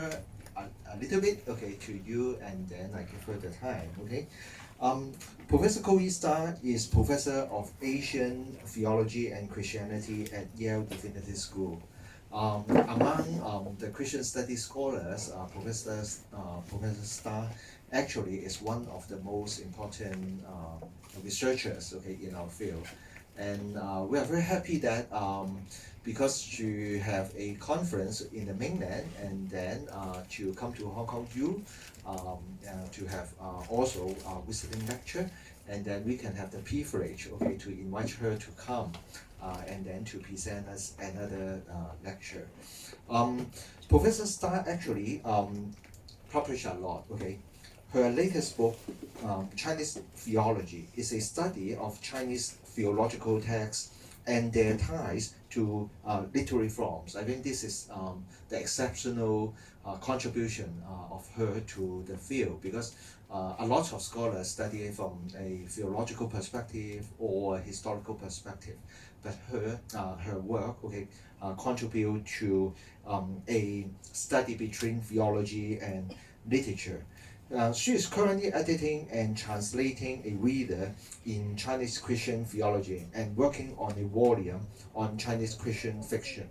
her a little bit, okay, to you, and then I give her the time, okay. Professor Chloë Starr is Professor of Asian Theology and Christianity at Yale Divinity School. Among the Christian studies scholars, Professor Starr actually is one of the most important researchers, okay, in our field. And we are very happy that because she have a conference in the mainland, and then to come to Hong Kong U to have also a visiting lecture, and then we can have the privilege, okay, to invite her to come and then to present us another lecture. Professor Starr actually published a lot, okay. Her latest book, Chinese Theology, is a study of Chinese theological texts and their ties to literary forms. I think this is the exceptional contribution of her to the field, because a lot of scholars study it from a theological perspective or historical perspective, but her work, okay, contribute to a study between theology and literature. She is currently editing and translating a reader in Chinese Christian theology and working on a volume on Chinese Christian fiction.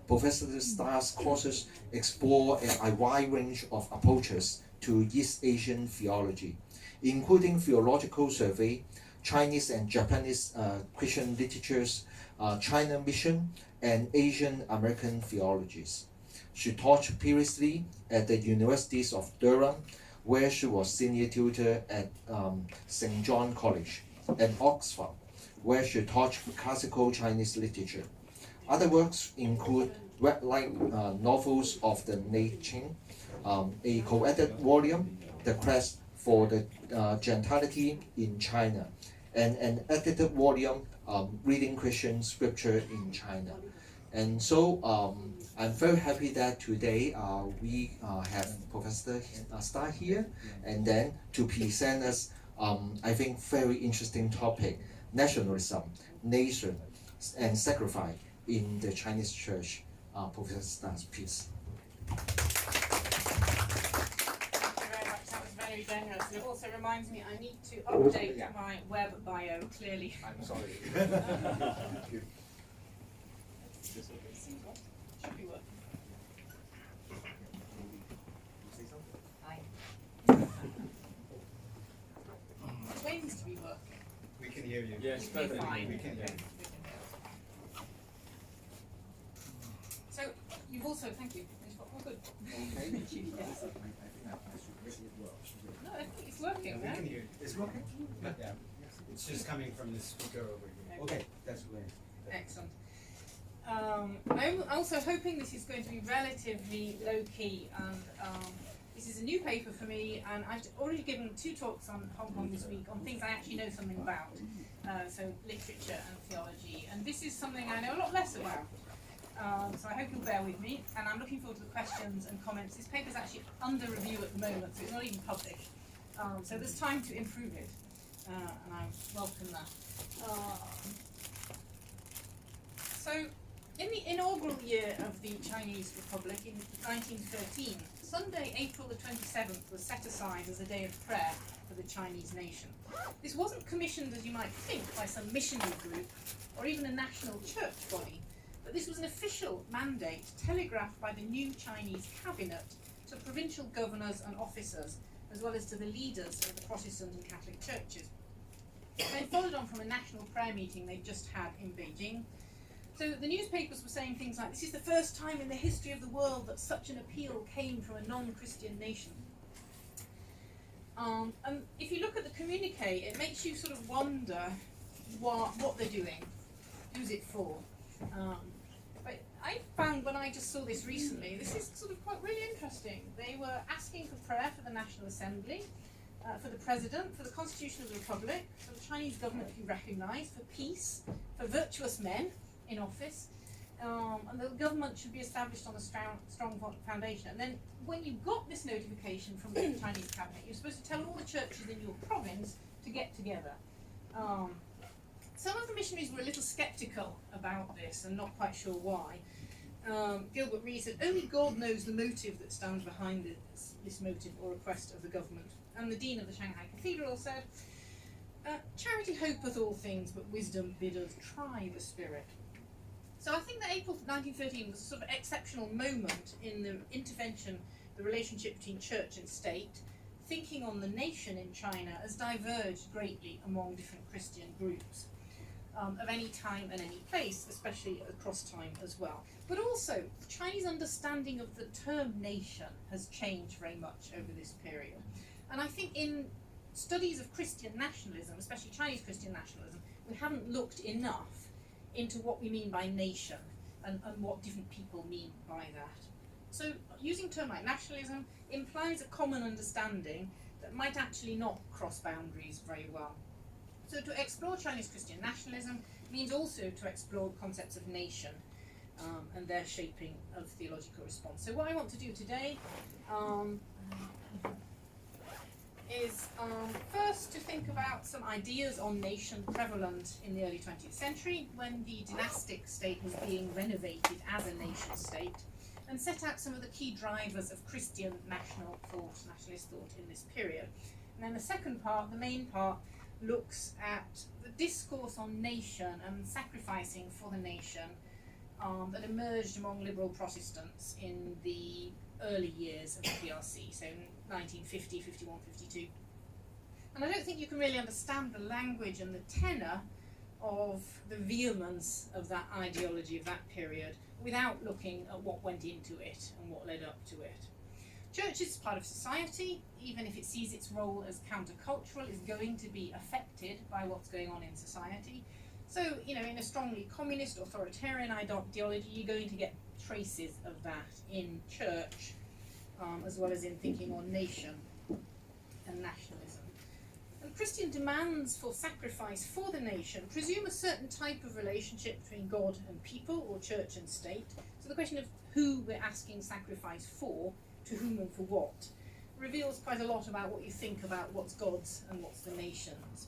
Professor Starr's courses explore a wide range of approaches to East Asian theology, including theological survey, Chinese and Japanese Christian literatures, China mission, and Asian American theologies. She taught previously at the Universities of Durham, where she was senior tutor at St. John College, and Oxford, where she taught classical Chinese literature. Other works include Red Light novels of the late Qing, a co-edited volume, The Quest for the Gentility in China, and an edited volume, Reading Christian Scripture in China. And so I'm very happy that today we have Professor Starr here, and then to present us, I think, very interesting topic, nationalism, nation, and sacrifice in the Chinese church. Professor Starr, please. Thank you very much. That was very generous. And it also reminds me I need to update my web bio clearly. I'm sorry. Should be working. Hi. It wins to be working. We can hear you. Yes, You'll be perfect. fine. We can hear you. So you've also, thank you. Oh, good. Thank you. Yes. No, I think it's working. We Right? can hear you. It's working? Yeah. It's just coming from the speaker over here. Okay, that's great. Excellent. I'm also hoping this is going to be relatively low-key, and this is a new paper for me, and I've already given 2 talks on Hong Kong this week on things I actually know something about, so literature and theology, and this is something I know a lot less about, so I hope you'll bear with me, and I'm looking forward to the questions and comments. This paper is actually under review at the moment, so it's not even published, so there's time to improve it, and I welcome that. So, in the inaugural year of the Chinese Republic in 1913, Sunday, April the 27th was set aside as a day of prayer for the Chinese nation. This wasn't commissioned, as you might think, by some missionary group or even a national church body, but this was an official mandate telegraphed by the new Chinese cabinet to provincial governors and officers, as well as to the leaders of the Protestant and Catholic churches. They followed on from a national prayer meeting they'd just had in Beijing. So the newspapers were saying things like, this is the first time in the history of the world that such an appeal came from a non-Christian nation. And if you look at the communique, it makes you sort of wonder what they're doing, who's it for. But I found when I just saw this recently, this is sort of quite really interesting. They were asking for prayer for the National Assembly, for the President, for the Constitution of the Republic, for the Chinese government to be recognised, for peace, for virtuous men in office, and the government should be established on a strong foundation. And then when you got this notification from the Chinese cabinet, you're supposed to tell all the churches in your province to get together. Some of the missionaries were a little sceptical about this and not quite sure why. Gilbert Reed said, only God knows the motive that stands behind this motive or request of the government. And the Dean of the Shanghai Cathedral said, charity hopeth all things, but wisdom biddeth try the spirit. So I think that April 1913 was a sort of exceptional moment in the intervention, the relationship between church and state. Thinking on the nation in China has diverged greatly among different Christian groups of any time and any place, especially across time as well. But also, the Chinese understanding of the term nation has changed very much over this period. And I think in studies of Christian nationalism, especially Chinese Christian nationalism, we haven't looked enough into what we mean by nation and what different people mean by that. So using a term like nationalism implies a common understanding that might actually not cross boundaries very well. So to explore Chinese Christian nationalism means also to explore concepts of nation and their shaping of theological response. So what I want to do today is first to think about some ideas on nation prevalent in the early 20th century when the dynastic state was being renovated as a nation state, and set out some of the key drivers of Christian nationalist thought in this period. And then the second part, the main part, looks at the discourse on nation and sacrificing for the nation that emerged among liberal Protestants in the early years of the PRC, so 1950, 51, 52. And I don't think you can really understand the language and the tenor of the vehemence of that ideology of that period without looking at what went into it and what led up to it. Church is part of society, even if it sees its role as countercultural, is going to be affected by what's going on in society. So, in a strongly communist, authoritarian ideology, you're going to get traces of that in church, as well as in thinking on nation and nationalism. And Christian demands for sacrifice for the nation presume a certain type of relationship between God and people, or church and state. So the question of who we're asking sacrifice for, to whom and for what, reveals quite a lot about what you think about what's God's and what's the nation's.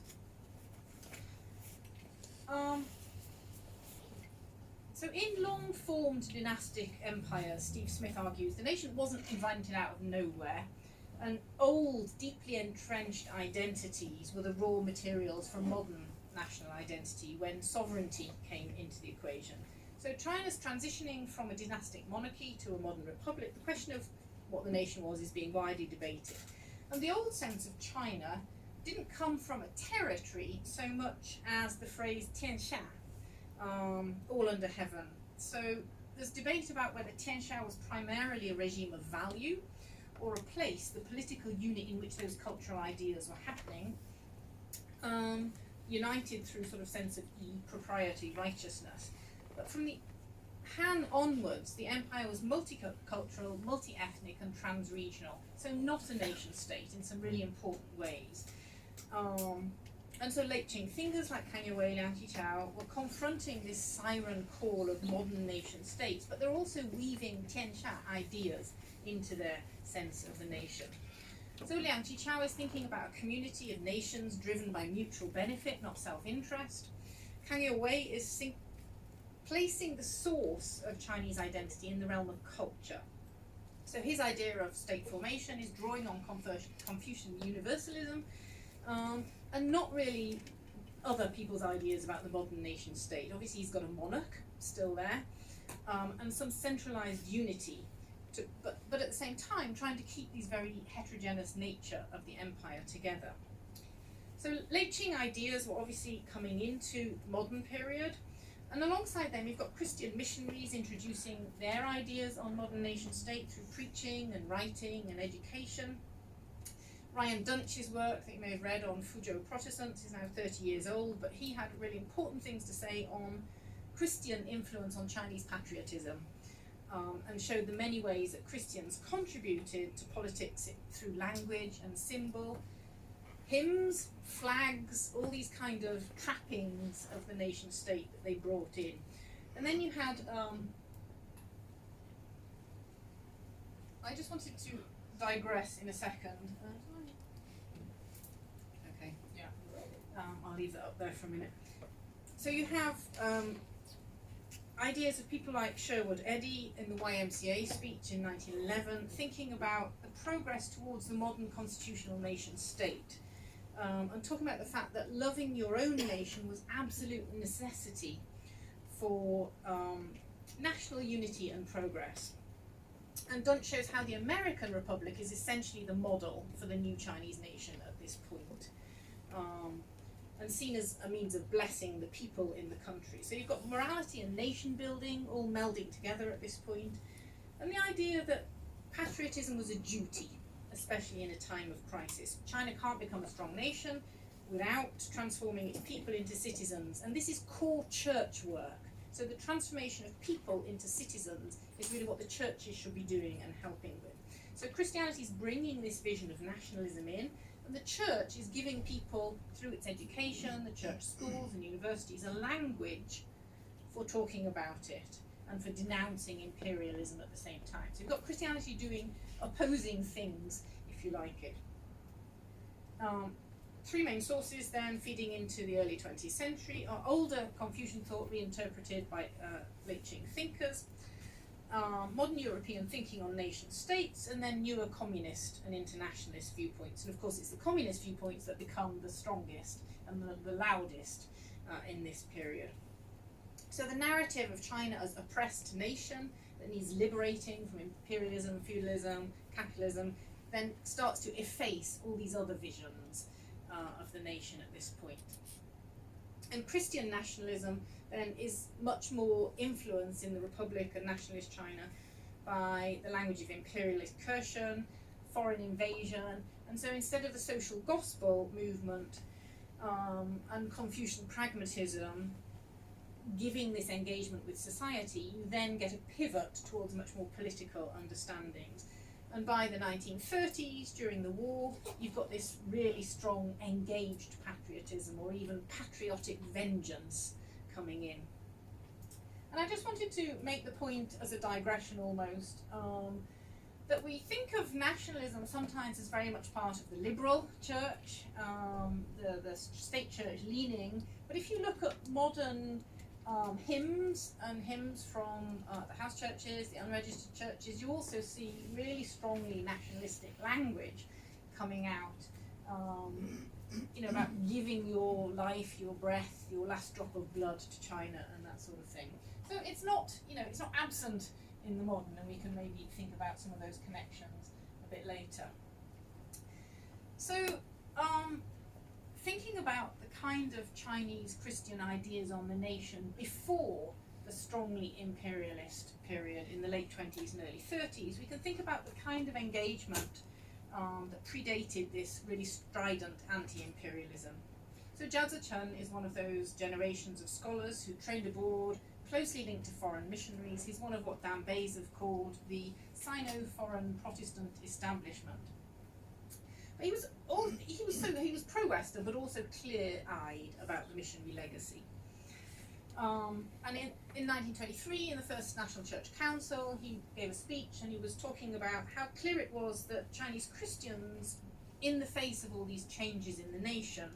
So in long-formed dynastic empires, Steve Smith argues, the nation wasn't invented out of nowhere, and old, deeply entrenched identities were the raw materials for modern national identity when sovereignty came into the equation. So China's transitioning from a dynastic monarchy to a modern republic, the question of what the nation was is being widely debated. And the old sense of China didn't come from a territory so much as the phrase Tiansha, all under heaven. So there's debate about whether Tiansha was primarily a regime of value or a place, the political unit in which those cultural ideas were happening, united through sort of sense of propriety, righteousness. But from the Han onwards, the empire was multicultural, multi-ethnic and trans-regional, so not a nation state in some really important ways. And so late Qing thinkers like Kang Youwei, Liang Qichao were confronting this siren call of modern nation states, but they're also weaving Tiansha ideas into their sense of the nation. So Liang Qichao is thinking about a community of nations driven by mutual benefit, not self-interest. Kang Youwei is placing the source of Chinese identity in the realm of culture. So his idea of state formation is drawing on Confucian universalism, and not really other people's ideas about the modern nation state. Obviously he's got a monarch still there, and some centralized unity, but at the same time trying to keep these very heterogeneous nature of the empire together. So late Qing ideas were obviously coming into the modern period, and alongside them you've got Christian missionaries introducing their ideas on modern nation state through preaching and writing and education. Ryan Dunch's work that you may have read on Fuzhou Protestants is now 30 years old, but he had really important things to say on Christian influence on Chinese patriotism, and showed the many ways that Christians contributed to politics through language and symbol, hymns, flags, all these kind of trappings of the nation state that they brought in. And then you had, I just wanted to digress in a second. Okay, yeah. I'll leave that up there for a minute. So you have ideas of people like Sherwood Eddy in the YMCA speech in 1911, thinking about the progress towards the modern constitutional nation state, and talking about the fact that loving your own nation was absolute necessity for national unity and progress. And Dunt shows how the American Republic is essentially the model for the new Chinese nation at this point, and seen as a means of blessing the people in the country. So you've got morality and nation building all melding together at this point, and the idea that patriotism was a duty, especially in a time of crisis. China can't become a strong nation without transforming its people into citizens, and this is core church work. So the transformation of people into citizens is really what the churches should be doing and helping with. So Christianity is bringing this vision of nationalism in, and the church is giving people, through its education, the church schools and universities, a language for talking about it and for denouncing imperialism at the same time. So you've got Christianity doing opposing things, if you like it. Three main sources then feeding into the early 20th century are older Confucian thought reinterpreted by late Qing thinkers, modern European thinking on nation states, and then newer communist and internationalist viewpoints. And of course it's the communist viewpoints that become the strongest and the loudest in this period. So the narrative of China as oppressed nation that needs liberating from imperialism, feudalism, capitalism, then starts to efface all these other visions of the nation at this point. And Christian nationalism then is much more influenced in the Republic and nationalist China by the language of imperialist coercion, foreign invasion, and so instead of the social gospel movement and Confucian pragmatism giving this engagement with society, you then get a pivot towards much more political understandings. And by the 1930s, during the war, you've got this really strong engaged patriotism or even patriotic vengeance coming in. And I just wanted to make the point as a digression almost, that we think of nationalism sometimes as very much part of the liberal church, the state church leaning, but if you look at modern hymns and hymns from the house churches, the unregistered churches, you also see really strongly nationalistic language coming out, about giving your life, your breath, your last drop of blood to China and that sort of thing. So it's not absent in the modern, and we can maybe think about some of those connections a bit later. So thinking about the kind of Chinese Christian ideas on the nation before the strongly imperialist period in the late 20s and early 30s, we can think about the kind of engagement that predated this really strident anti-imperialism. So Zhao Zicheng is one of those generations of scholars who trained abroad, closely linked to foreign missionaries. He's one of what Dan Bays have called the Sino-Foreign Protestant establishment. But he was pro-Western, but also clear-eyed about the missionary legacy. And in 1923, in the first National Church Council, he gave a speech and he was talking about how clear it was that Chinese Christians, in the face of all these changes in the nation,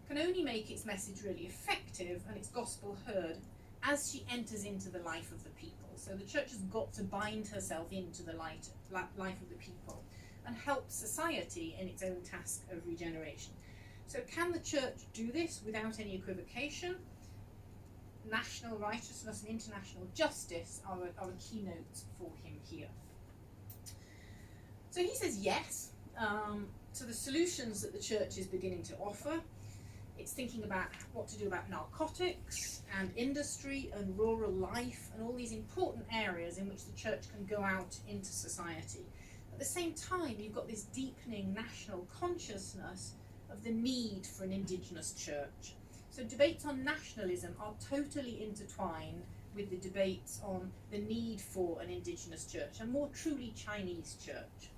can only make its message really effective and its gospel heard as she enters into the life of the people. So the church has got to bind herself into the life of the people and help society in its own task of regeneration. So can the church do this without any equivocation? National righteousness and international justice are a keynote for him here. So he says yes to the solutions that the church is beginning to offer. It's thinking about what to do about narcotics and industry and rural life and all these important areas in which the church can go out into society. At the same time, you've got this deepening national consciousness of the need for an indigenous church. So debates on nationalism are totally intertwined with the debates on the need for an indigenous church, a more truly Chinese church.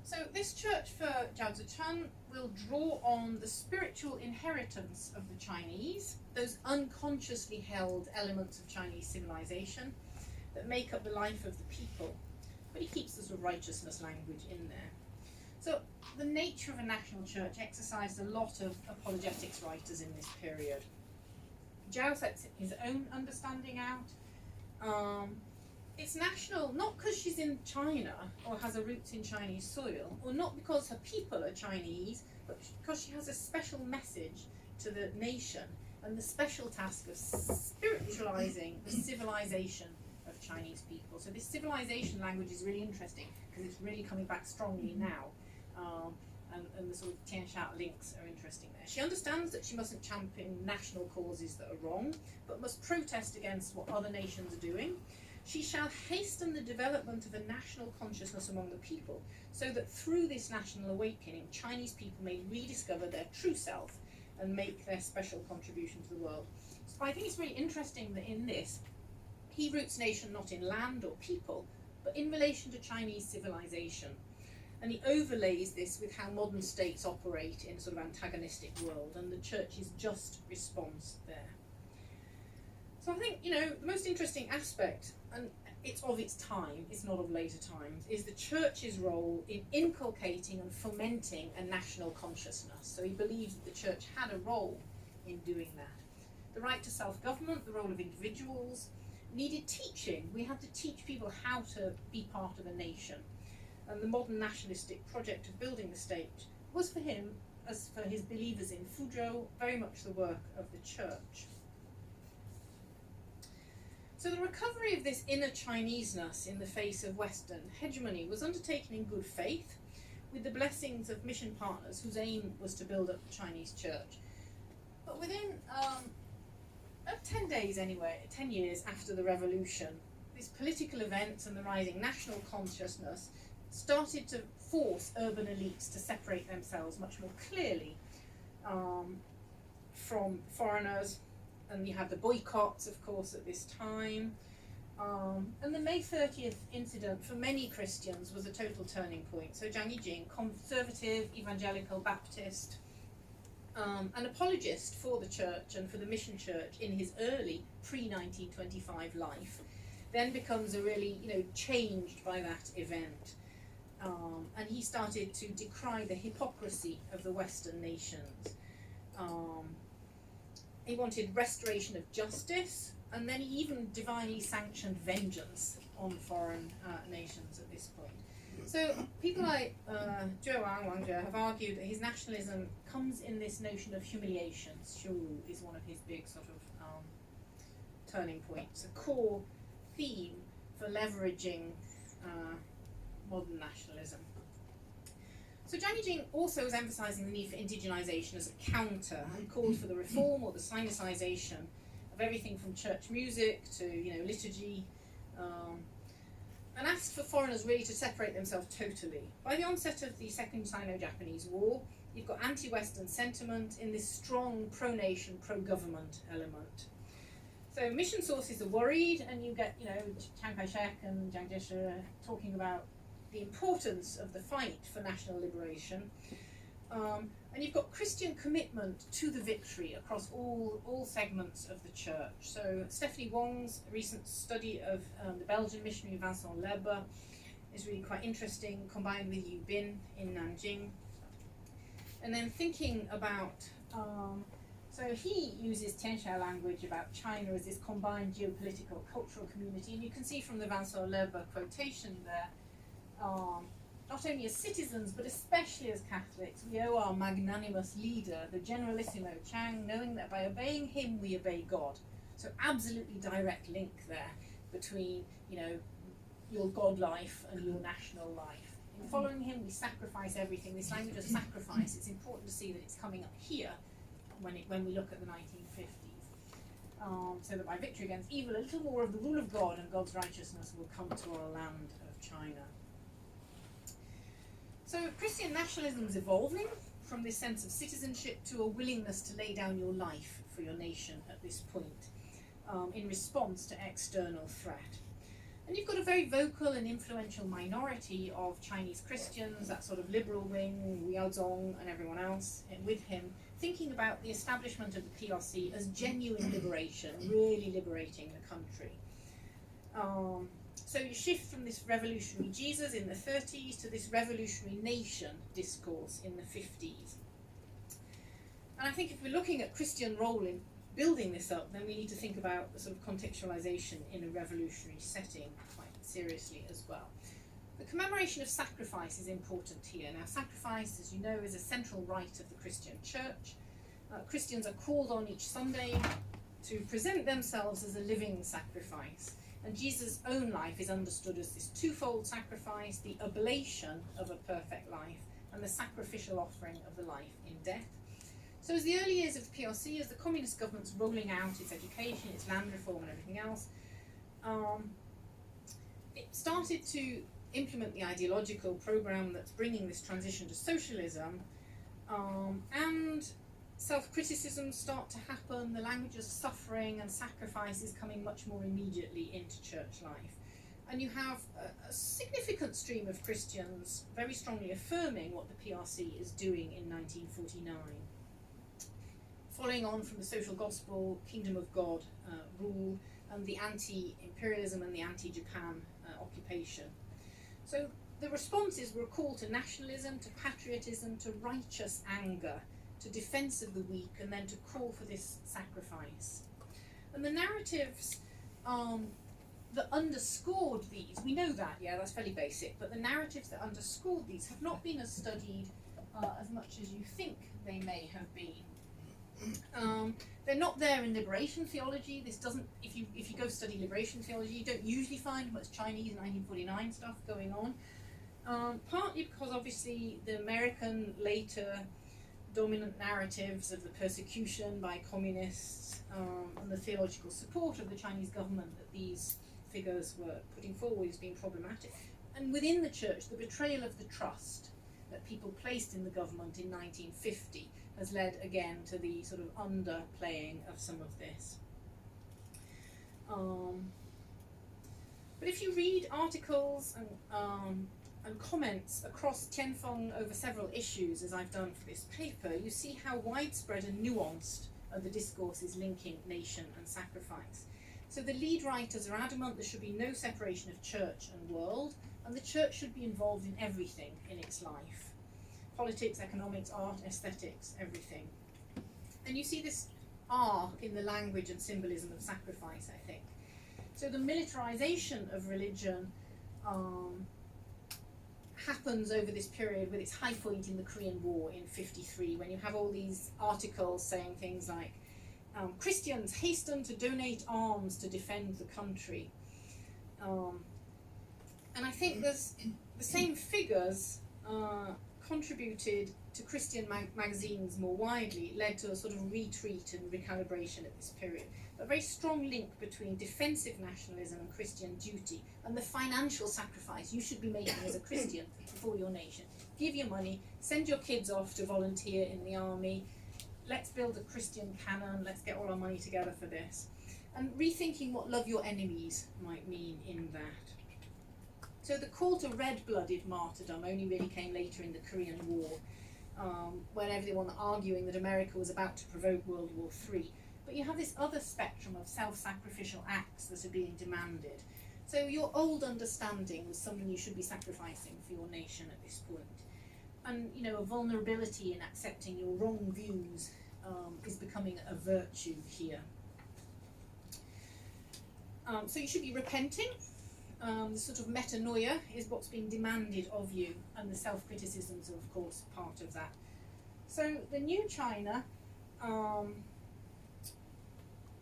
So this church for Zhao Zicheng will draw on the spiritual inheritance of the Chinese, those unconsciously held elements of Chinese civilization that make up the life of the people. But he keeps the sort of righteousness language in there. So the nature of a national church exercised a lot of apologetics writers in this period. Zhao sets his own understanding out. It's national not because she's in China or has her roots in Chinese soil, or not because her people are Chinese, but because she has a special message to the nation and the special task of spiritualizing the civilization of Chinese people. So this civilization language is really interesting because it's really coming back strongly now. And the sort of Tian Shan links are interesting there. She understands that she mustn't champion national causes that are wrong, but must protest against what other nations are doing. She shall hasten the development of a national consciousness among the people, so that through this national awakening, Chinese people may rediscover their true self and make their special contribution to the world. So I think it's really interesting that in this, he roots nation not in land or people, but in relation to Chinese civilization. And he overlays this with how modern states operate in a sort of antagonistic world, and the church's just response there. So I think, the most interesting aspect, and it's of its time, it's not of later times, is the church's role in inculcating and fomenting a national consciousness. So he believes that the church had a role in doing that. The right to self-government, the role of individuals, needed teaching. We had to teach people how to be part of a nation. And the modern nationalistic project of building the state was for him, as for his believers in Fuzhou, very much the work of the church. So the recovery of this inner Chineseness in the face of Western hegemony was undertaken in good faith, with the blessings of mission partners whose aim was to build up the Chinese church. But within 10 days anyway, 10 years after the revolution, these political events and the rising national consciousness started to force urban elites to separate themselves much more clearly from foreigners. And you had the boycotts, of course, at this time. And the May 30th incident for many Christians was a total turning point. So Zhang Yijing, conservative, evangelical, Baptist, an apologist for the church and for the mission church in his early pre-1925 life, then becomes a really, changed by that event. And he started to decry the hypocrisy of the Western nations. He wanted restoration of justice, and then he even divinely sanctioned vengeance on foreign nations at this point. So people like Zhou Wang Zhe have argued that his nationalism comes in this notion of humiliation. Xiu is one of his big sort of turning points, a core theme for leveraging modern nationalism. So Zhang Yijing also was emphasising the need for indigenization as a counter, and called for the reform or the Sinicization of everything from church music to liturgy, and asked for foreigners really to separate themselves totally. By the onset of the Second Sino-Japanese War, you've got anti-Western sentiment in this strong pro-nation, pro-government element. So mission sources are worried, and you get Chiang Kai-shek and Jiang Jieshi talking about the importance of the fight for national liberation, and you've got Christian commitment to the victory across all segments of the church. So Stephanie Wong's recent study of the Belgian missionary Vincent Leber is really quite interesting, combined with Yu Bin in Nanjing. And then thinking about, so he uses Tian Shan language about China as this combined geopolitical cultural community, and you can see from the Vincent Leber quotation there, not only as citizens, but especially as Catholics, we owe our magnanimous leader, the Generalissimo Chang, knowing that by obeying him, we obey God. So absolutely direct link there between, your God life and your national life. In following him, we sacrifice everything. This language of sacrifice, it's important to see that it's coming up here when we look at the 1950s. So that by victory against evil, a little more of the rule of God and God's righteousness will come to our land of China. So Christian nationalism is evolving from this sense of citizenship to a willingness to lay down your life for your nation at this point, in response to external threat. And you've got a very vocal and influential minority of Chinese Christians, that sort of liberal wing, Liaozong and everyone else with him, thinking about the establishment of the PRC as genuine liberation, really liberating the country. So you shift from this revolutionary Jesus in the 30s to this revolutionary nation discourse in the 50s. And I think if we're looking at Christian role in building this up, then we need to think about the sort of contextualization in a revolutionary setting quite seriously as well. The commemoration of sacrifice is important here. Now, sacrifice, as you know, is a central rite of the Christian church. Christians are called on each Sunday to present themselves as a living sacrifice. And Jesus' own life is understood as this twofold sacrifice, the oblation of a perfect life and the sacrificial offering of the life in death. So as the early years of the PRC, as the communist government's rolling out its education, its land reform and everything else, it started to implement the ideological program that's bringing this transition to socialism, and self-criticism start to happen, the language of suffering and sacrifice is coming much more immediately into church life. And you have a significant stream of Christians very strongly affirming what the PRC is doing in 1949. Following on from the social gospel, kingdom of God rule, and the anti-imperialism and the anti-Japan occupation. So the responses were a call to nationalism, to patriotism, to righteous anger, to defense of the weak, and then to call for this sacrifice. And the narratives that underscored these, we know that, yeah, that's fairly basic, but the narratives that underscored these have not been as studied as much as you think they may have been. They're not there in liberation theology. This doesn't, if you go study liberation theology, you don't usually find much Chinese 1949 stuff going on. Partly because obviously the American later dominant narratives of the persecution by communists and the theological support of the Chinese government that these figures were putting forward has been problematic. And within the church, the betrayal of the trust that people placed in the government in 1950 has led again to the sort of underplaying of some of this. But if you read articles and comments across Tian Feng over several issues, as I've done for this paper, you see how widespread and nuanced are the discourses linking nation and sacrifice. So the lead writers are adamant there should be no separation of church and world, and the church should be involved in everything in its life. Politics, economics, art, aesthetics, everything. And you see this arc in the language and symbolism of sacrifice, I think. So the militarization of religion happens over this period with its high point in the Korean War in '53, when you have all these articles saying things like, Christians hasten to donate arms to defend the country. And I think there's the same figures contributed to Christian magazines more widely, led to a sort of retreat and recalibration at this period. A very strong link between defensive nationalism and Christian duty, and the financial sacrifice you should be making as a Christian for your nation. Give your money, send your kids off to volunteer in the army, let's build a Christian canon, let's get all our money together for this. And rethinking what love your enemies might mean in that. So the call to red-blooded martyrdom only really came later in the Korean War, when everyone were arguing that America was about to provoke World War III. But you have this other spectrum of self-sacrificial acts that are being demanded. So your old understanding was something you should be sacrificing for your nation at this point. And, you know, a vulnerability in accepting your wrong views is becoming a virtue here. So you should be repenting. The sort of metanoia is what's being demanded of you, and the self-criticisms are, of course, part of that. So the new China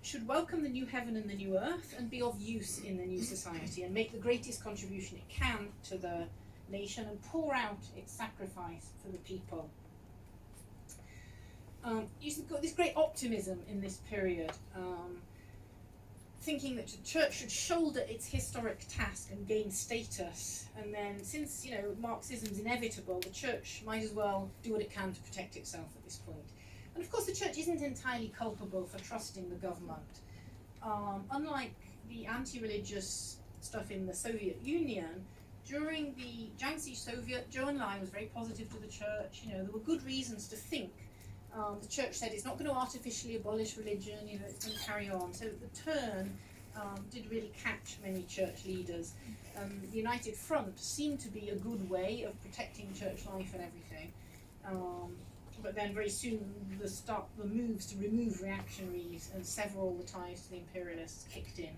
should welcome the new heaven and the new earth and be of use in the new society and make the greatest contribution it can to the nation and pour out its sacrifice for the people. You've got this great optimism in this period, thinking that the church should shoulder its historic task and gain status, and then since, you know, Marxism's inevitable, the church might as well do what it can to protect itself at this point. And of course the church isn't entirely culpable for trusting the government. Unlike the anti-religious stuff in the Soviet Union, during the Jiangxi Soviet, Zhou Enlai was very positive to the church. You know, there were good reasons to think. The church said it's not going to artificially abolish religion, you know, it's going to carry on. So the turn did really catch many church leaders. The United Front seemed to be a good way of protecting church life and everything. but then very soon the moves to remove reactionaries and sever all the ties to the imperialists kicked in.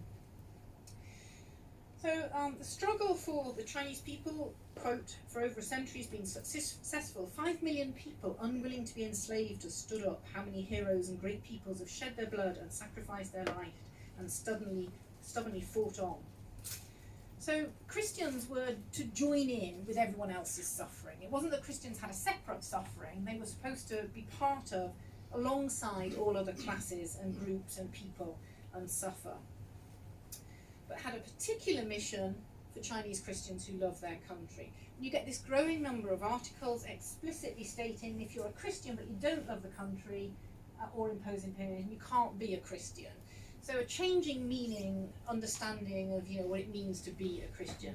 So the struggle for the Chinese people, quote, for over a century has been successful. 5 million people unwilling to be enslaved have stood up. How many heroes and great peoples have shed their blood and sacrificed their life and stubbornly fought on. So Christians were to join in with everyone else's suffering. It wasn't that Christians had a separate suffering. They were supposed to be part of, alongside all other classes and groups and people, and suffer. But had a particular mission for Chinese Christians who love their country. You get this growing number of articles explicitly stating if you're a Christian but you don't love the country or impose imperialism, you can't be a Christian. So a changing meaning, understanding of what it means to be a Christian.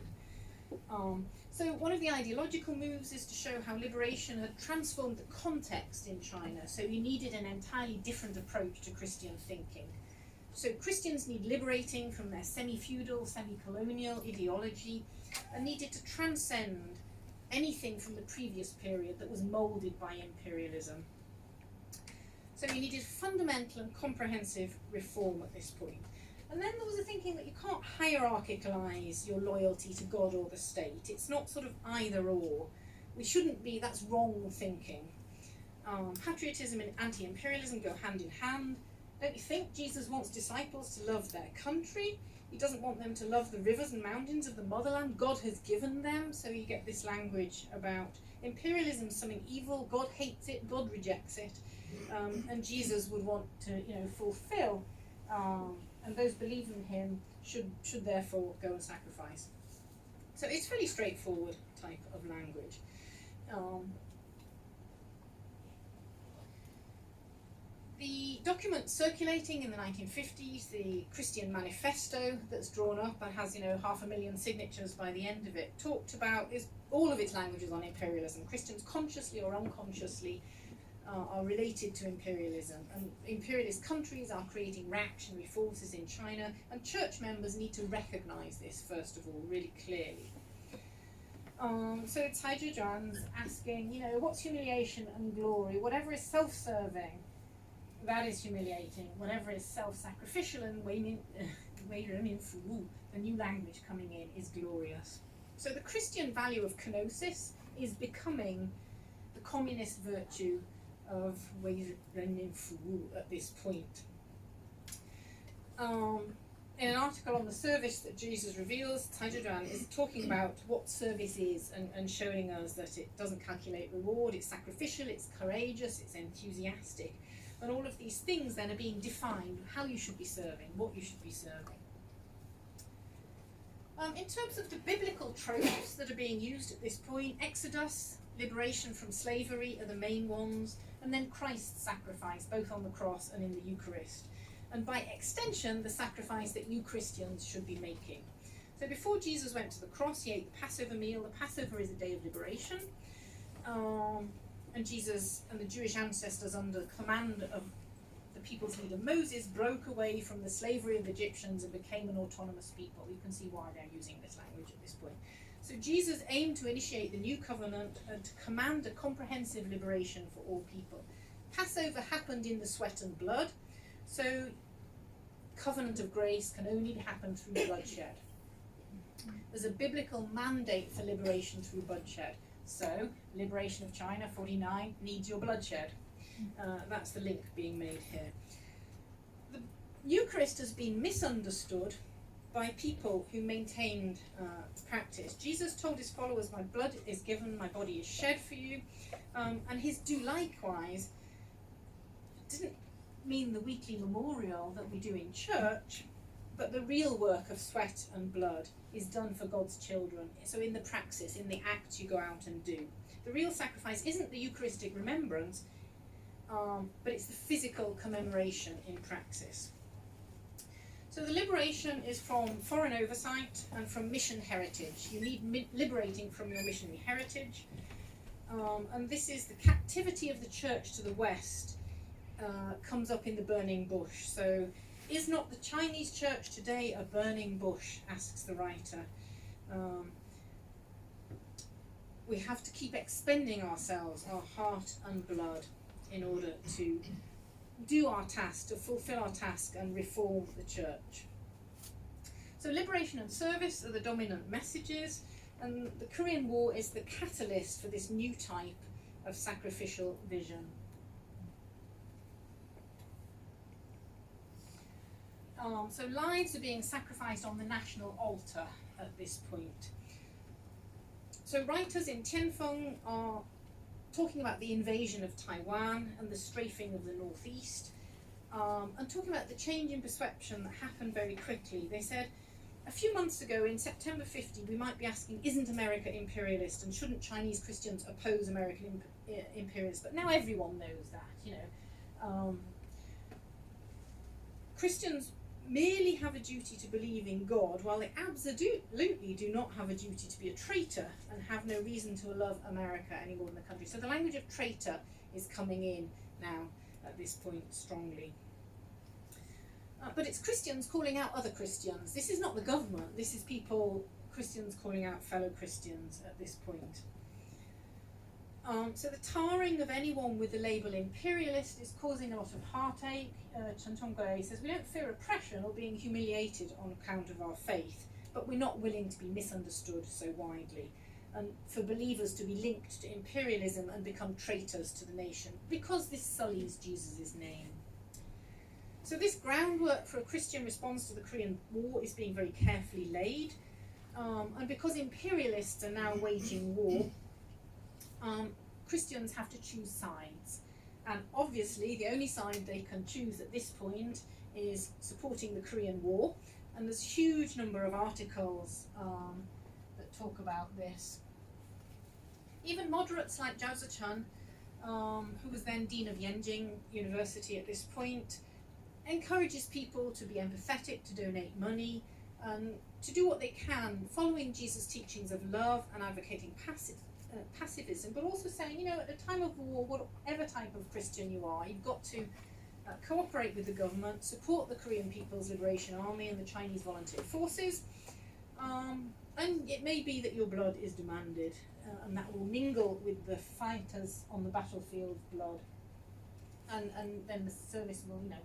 So one of the ideological moves is to show how liberation had transformed the context in China. So you needed an entirely different approach to Christian thinking. So Christians need liberating from their semi-feudal, semi-colonial ideology and needed to transcend anything from the previous period that was moulded by imperialism. So you needed fundamental and comprehensive reform at this point. And then there was a thinking that you can't hierarchicalise your loyalty to God or the state. It's not sort of either or. We shouldn't be, that's wrong thinking. Patriotism and anti-imperialism go hand in hand. Don't you think Jesus wants disciples to love their country? He doesn't want them to love the rivers and mountains of the motherland God has given them. So you get this language about imperialism, something evil, God hates it, God rejects it. And Jesus would want to, fulfill, and those believe in him should therefore go and sacrifice. So it's really straightforward type of language. The document circulating in the 1950s, the Christian Manifesto that's drawn up and has 500,000 signatures by the end of it, talked about all of its languages on imperialism. Christians consciously or unconsciously are related to imperialism, and imperialist countries are creating reactionary forces in China, and church members need to recognise this first of all really clearly. So Cai Zhijuan's asking, what's humiliation and glory? Whatever is self-serving, that is humiliating. Whatever is self-sacrificial and the new language coming in, is glorious. So the Christian value of kenosis is becoming the communist virtue of at this point. In an article on the service that Jesus reveals, Cai Zhijuan is talking about what service is and showing us that it doesn't calculate reward, it's sacrificial, it's courageous, it's enthusiastic. And all of these things then are being defined, how you should be serving, what you should be serving. In terms of the biblical tropes that are being used at this point, Exodus, liberation from slavery are the main ones, and then Christ's sacrifice, both on the cross and in the Eucharist. And by extension, the sacrifice that you Christians should be making. So before Jesus went to the cross, he ate the Passover meal. The Passover is a day of liberation. And Jesus and the Jewish ancestors, under command of the people's leader Moses, broke away from the slavery of the Egyptians and became an autonomous people. You can see why they're using this language at this point. So Jesus aimed to initiate the new covenant and to command a comprehensive liberation for all people. Passover happened in the sweat and blood, so covenant of grace can only happen through bloodshed. There's a biblical mandate for liberation through bloodshed. So, liberation of China, 49, needs your bloodshed. That's the link being made here. The Eucharist has been misunderstood by people who maintained practice. Jesus told his followers, my blood is given, my body is shed for you. And his do likewise didn't mean the weekly memorial that we do in church, but the real work of sweat and blood is done for God's children. So in the praxis, in the acts you go out and do. The real sacrifice isn't the Eucharistic remembrance, but it's the physical commemoration in praxis. So the liberation is from foreign oversight and from mission heritage. You need liberating from your missionary heritage. And this is the captivity of the church to the West comes up in the burning bush. So is not the Chinese church today a burning bush, asks the writer. We have to keep expending ourselves, our heart and blood. in order to do our task, to fulfill our task and reform the church. So liberation and service are the dominant messages, and the Korean War is the catalyst for this new type of sacrificial vision. So lives are being sacrificed on the national altar at this point. So writers in Tian Feng are talking about the invasion of Taiwan and the strafing of the northeast, and talking about the change in perception that happened very quickly. They said, a few months ago, in September 50, we might be asking, isn't America imperialist, and shouldn't Chinese Christians oppose American imperialists? But now everyone knows that, you know. Christians merely have a duty to believe in God, while they absolutely do not have a duty to be a traitor and have no reason to love America any more than the country. So the language of traitor is coming in now at this point strongly. But it's Christians calling out other Christians. This is not the government, this is people, Christians calling out fellow Christians at this point. So the tarring of anyone with the label imperialist is causing a lot of heartache. Chen Tongwei says, we don't fear oppression or being humiliated on account of our faith, but we're not willing to be misunderstood so widely, and for believers to be linked to imperialism and become traitors to the nation, because this sullies Jesus' name. So this groundwork for a Christian response to the Korean War is being very carefully laid, and because imperialists are now waging war, Christians have to choose sides. And obviously the only side they can choose at this point is supporting the Korean War, and there's a huge number of articles that talk about this. Even moderates like Zhao Zichun, who was then Dean of Yenjing University at this point, encourages people to be empathetic, to donate money, and to do what they can, following Jesus' teachings of love and advocating pacifism, but also saying, you know, at a time of war, whatever type of Christian you are, you've got to cooperate with the government, support the Korean People's Liberation Army and the Chinese volunteer forces, and it may be that your blood is demanded, and that will mingle with the fighters on the battlefield's blood, and then the service will, you know,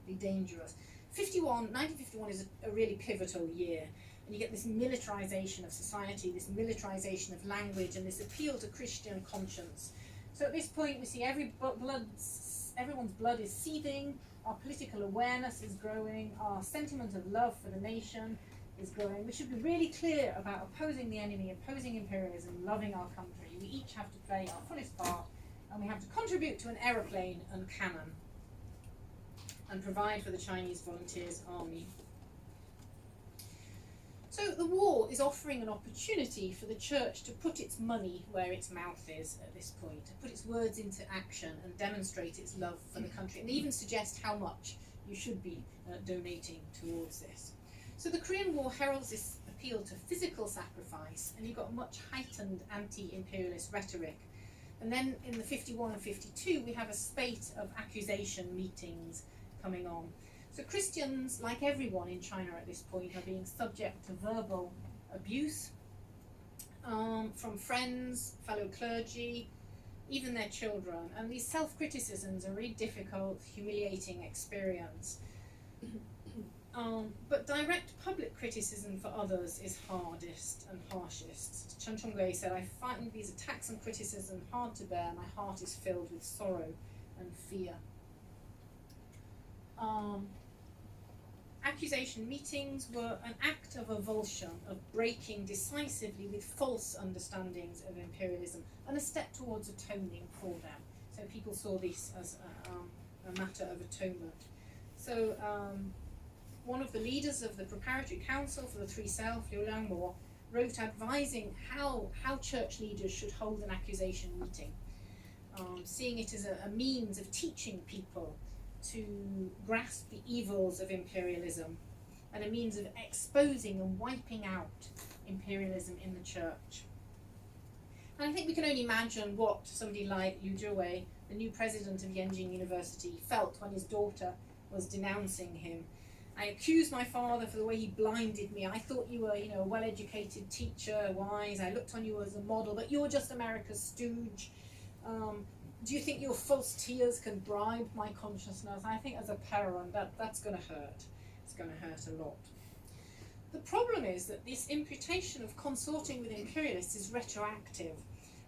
be dangerous. 1951 is a really pivotal year, and you get this militarization of society, this militarization of language, and this appeal to Christian conscience. So at this point we see everyone's blood is seething, our political awareness is growing, our sentiment of love for the nation is growing. We should be really clear about opposing the enemy, opposing imperialism, loving our country. We each have to play our fullest part, and we have to contribute to an aeroplane and cannon and provide for the Chinese volunteers army. So the war is offering an opportunity for the church to put its money where its mouth is at this point, to put its words into action and demonstrate its love for the country, and even suggest how much you should be donating towards this. So the Korean War heralds this appeal to physical sacrifice, and you've got much heightened anti-imperialist rhetoric. And then in the 51 and 52 we have a spate of accusation meetings coming on. So Christians, like everyone in China at this point, are being subject to verbal abuse from friends, fellow clergy, even their children. And these self-criticisms are a really difficult, humiliating experience. But direct public criticism for others is hardest and harshest. Chen Tongwei said, I find these attacks and criticism hard to bear. My heart is filled with sorrow and fear. Accusation meetings were an act of avulsion, of breaking decisively with false understandings of imperialism, and a step towards atoning for them. So people saw this as a matter of atonement. So one of the leaders of the Preparatory Council for the Three Self, Liu Liangmo, wrote advising how church leaders should hold an accusation meeting, seeing it as a means of teaching people to grasp the evils of imperialism, and a means of exposing and wiping out imperialism in the church. And I think we can only imagine what somebody like Liu Zhiwei, the new president of Yenjing University, felt when his daughter was denouncing him. I accused my father for the way he blinded me. I thought you were, a well-educated teacher, wise. I looked on you as a model, but you're just America's stooge. do you think your false tears can bribe my consciousness? I think as a parent, that's going to hurt. It's going to hurt a lot. The problem is that this imputation of consorting with imperialists is retroactive,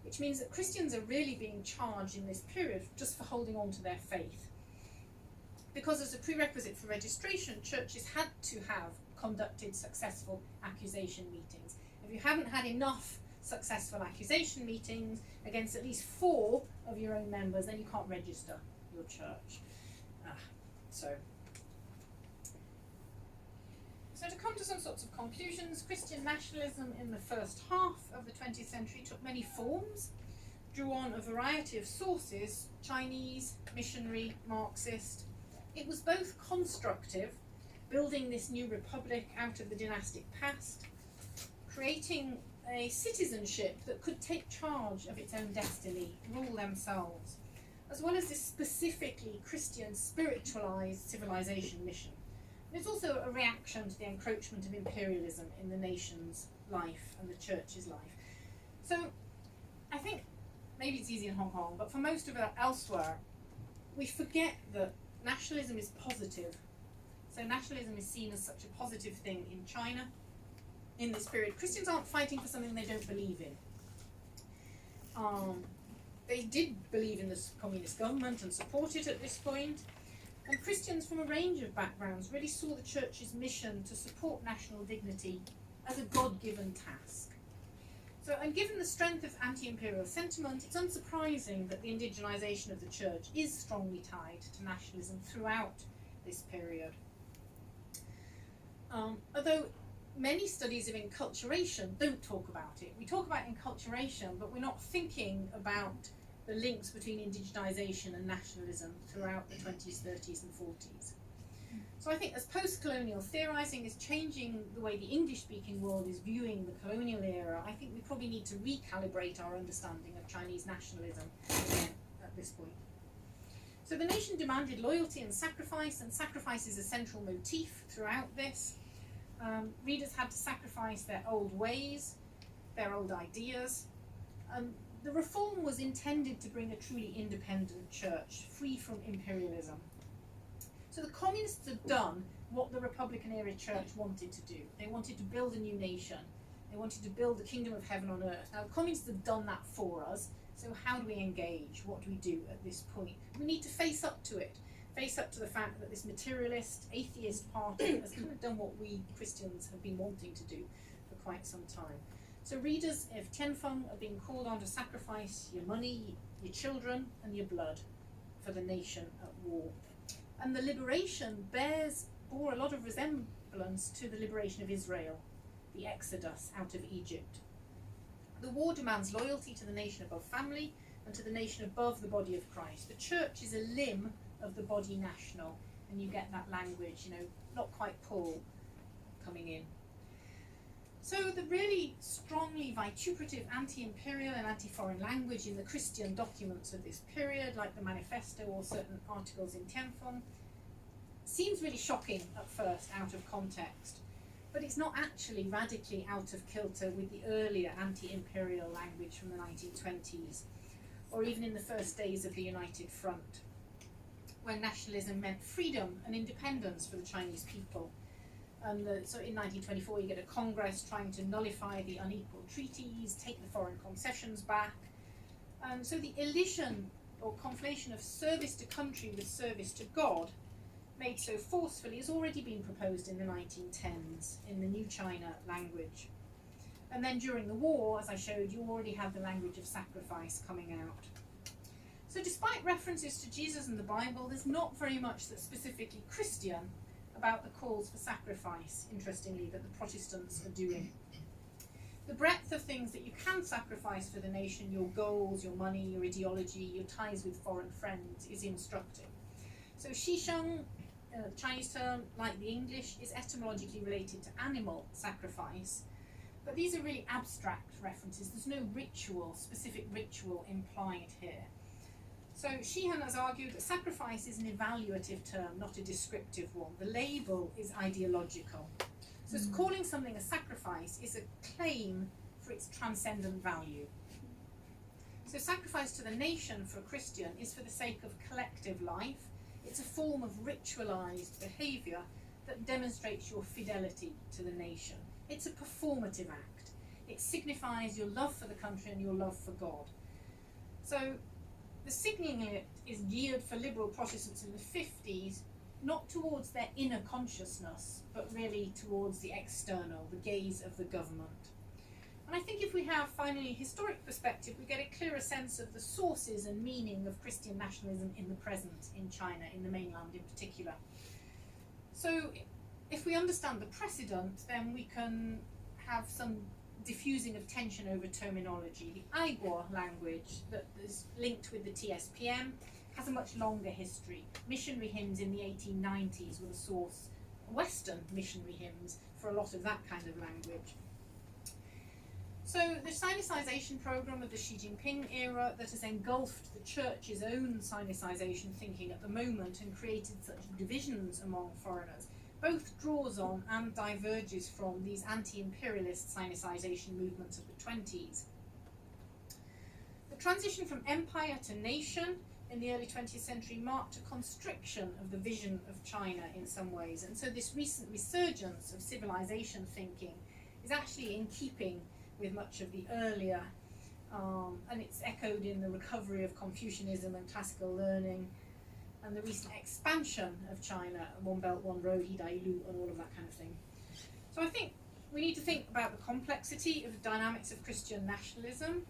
which means that Christians are really being charged in this period just for holding on to their faith. Because as a prerequisite for registration, churches had to have conducted successful accusation meetings. If you haven't had enough successful accusation meetings against at least 4 of your own members, then you can't register your church. So to come to some sorts of conclusions, Christian nationalism in the first half of the 20th century took many forms, drew on a variety of sources, Chinese, missionary, Marxist. It was both constructive, building this new republic out of the dynastic past, creating a citizenship that could take charge of its own destiny, rule themselves, as well as this specifically Christian spiritualized civilization mission. It's also a reaction to the encroachment of imperialism in the nation's life and the church's life. So I think maybe it's easy in Hong Kong, but for most of it elsewhere, we forget that nationalism is positive. So nationalism is seen as such a positive thing in China in this period. Christians aren't fighting for something they don't believe in. They did believe in this communist government and support it at this point. And Christians from a range of backgrounds really saw the church's mission to support national dignity as a God-given task. So, and given the strength of anti-imperial sentiment, it's unsurprising that the indigenization of the church is strongly tied to nationalism throughout this period. Although many studies of enculturation don't talk about it. We talk about enculturation, but we're not thinking about the links between indigenization and nationalism throughout the 20s, 30s and 40s. So I think as post-colonial theorizing is changing the way the English-speaking world is viewing the colonial era, I think we probably need to recalibrate our understanding of Chinese nationalism again at this point. So the nation demanded loyalty and sacrifice is a central motif throughout this. Readers had to sacrifice their old ways, their old ideas. The reform was intended to bring a truly independent church, free from imperialism. So the communists had done what the Republican era church wanted to do. They wanted to build a new nation. They wanted to build the kingdom of heaven on earth. Now the communists had done that for us, so how do we engage? What do we do at this point? We need to face up to it. Face up to the fact that this materialist, atheist party has kind of done what we Christians have been wanting to do for quite some time. So readers of Tian Feng are being called on to sacrifice your money, your children, and your blood for the nation at war. And the liberation bore a lot of resemblance to the liberation of Israel, the exodus out of Egypt. The war demands loyalty to the nation above family and to the nation above the body of Christ. The church is a limb of the body national, and you get that language, not quite Paul coming in. So the really strongly vituperative anti-imperial and anti-foreign language in the Christian documents of this period, like the Manifesto or certain articles in Tian Feng, seems really shocking at first out of context, but it's not actually radically out of kilter with the earlier anti-imperial language from the 1920s, or even in the first days of the United Front, when nationalism meant freedom and independence for the Chinese people. And so in 1924 you get a Congress trying to nullify the unequal treaties, take the foreign concessions back. So the elision or conflation of service to country with service to God, made so forcefully, has already been proposed in the 1910s in the New China language. And then during the war, as I showed, you already had the language of sacrifice coming out. So despite references to Jesus and the Bible, there's not very much that's specifically Christian about the calls for sacrifice, interestingly, that the Protestants are doing. The breadth of things that you can sacrifice for the nation, your goals, your money, your ideology, your ties with foreign friends, is instructive. So shisheng, the Chinese term, like the English, is etymologically related to animal sacrifice, but these are really abstract references. There's no ritual, specific ritual implied here. So Sheehan has argued that sacrifice is an evaluative term, not a descriptive one. The label is ideological. So calling something a sacrifice is a claim for its transcendent value. So sacrifice to the nation for a Christian is for the sake of collective life. It's a form of ritualized behavior that demonstrates your fidelity to the nation. It's a performative act. It signifies your love for the country and your love for God. So the signalling it is geared for liberal Protestants in the 50s, not towards their inner consciousness, but really towards the external, the gaze of the government. And I think if we have finally a historic perspective, we get a clearer sense of the sources and meaning of Christian nationalism in the present, in China, in the mainland in particular. So if we understand the precedent, then we can have some diffusing of tension over terminology. The Aigwa language that is linked with the TSPM has a much longer history. Missionary hymns in the 1890s were the source, Western missionary hymns, for a lot of that kind of language. So the Sinicization program of the Xi Jinping era that has engulfed the church's own Sinicization thinking at the moment and created such divisions among foreigners both draws on and diverges from these anti-imperialist Sinicization movements of the 20s. The transition from empire to nation in the early 20th century marked a constriction of the vision of China in some ways, and so this recent resurgence of civilization thinking is actually in keeping with much of the earlier, and it's echoed in the recovery of Confucianism and classical learning, and the recent expansion of China, One Belt, One Road, Hidailu, and all of that kind of thing. So I think we need to think about the complexity of the dynamics of Christian nationalism,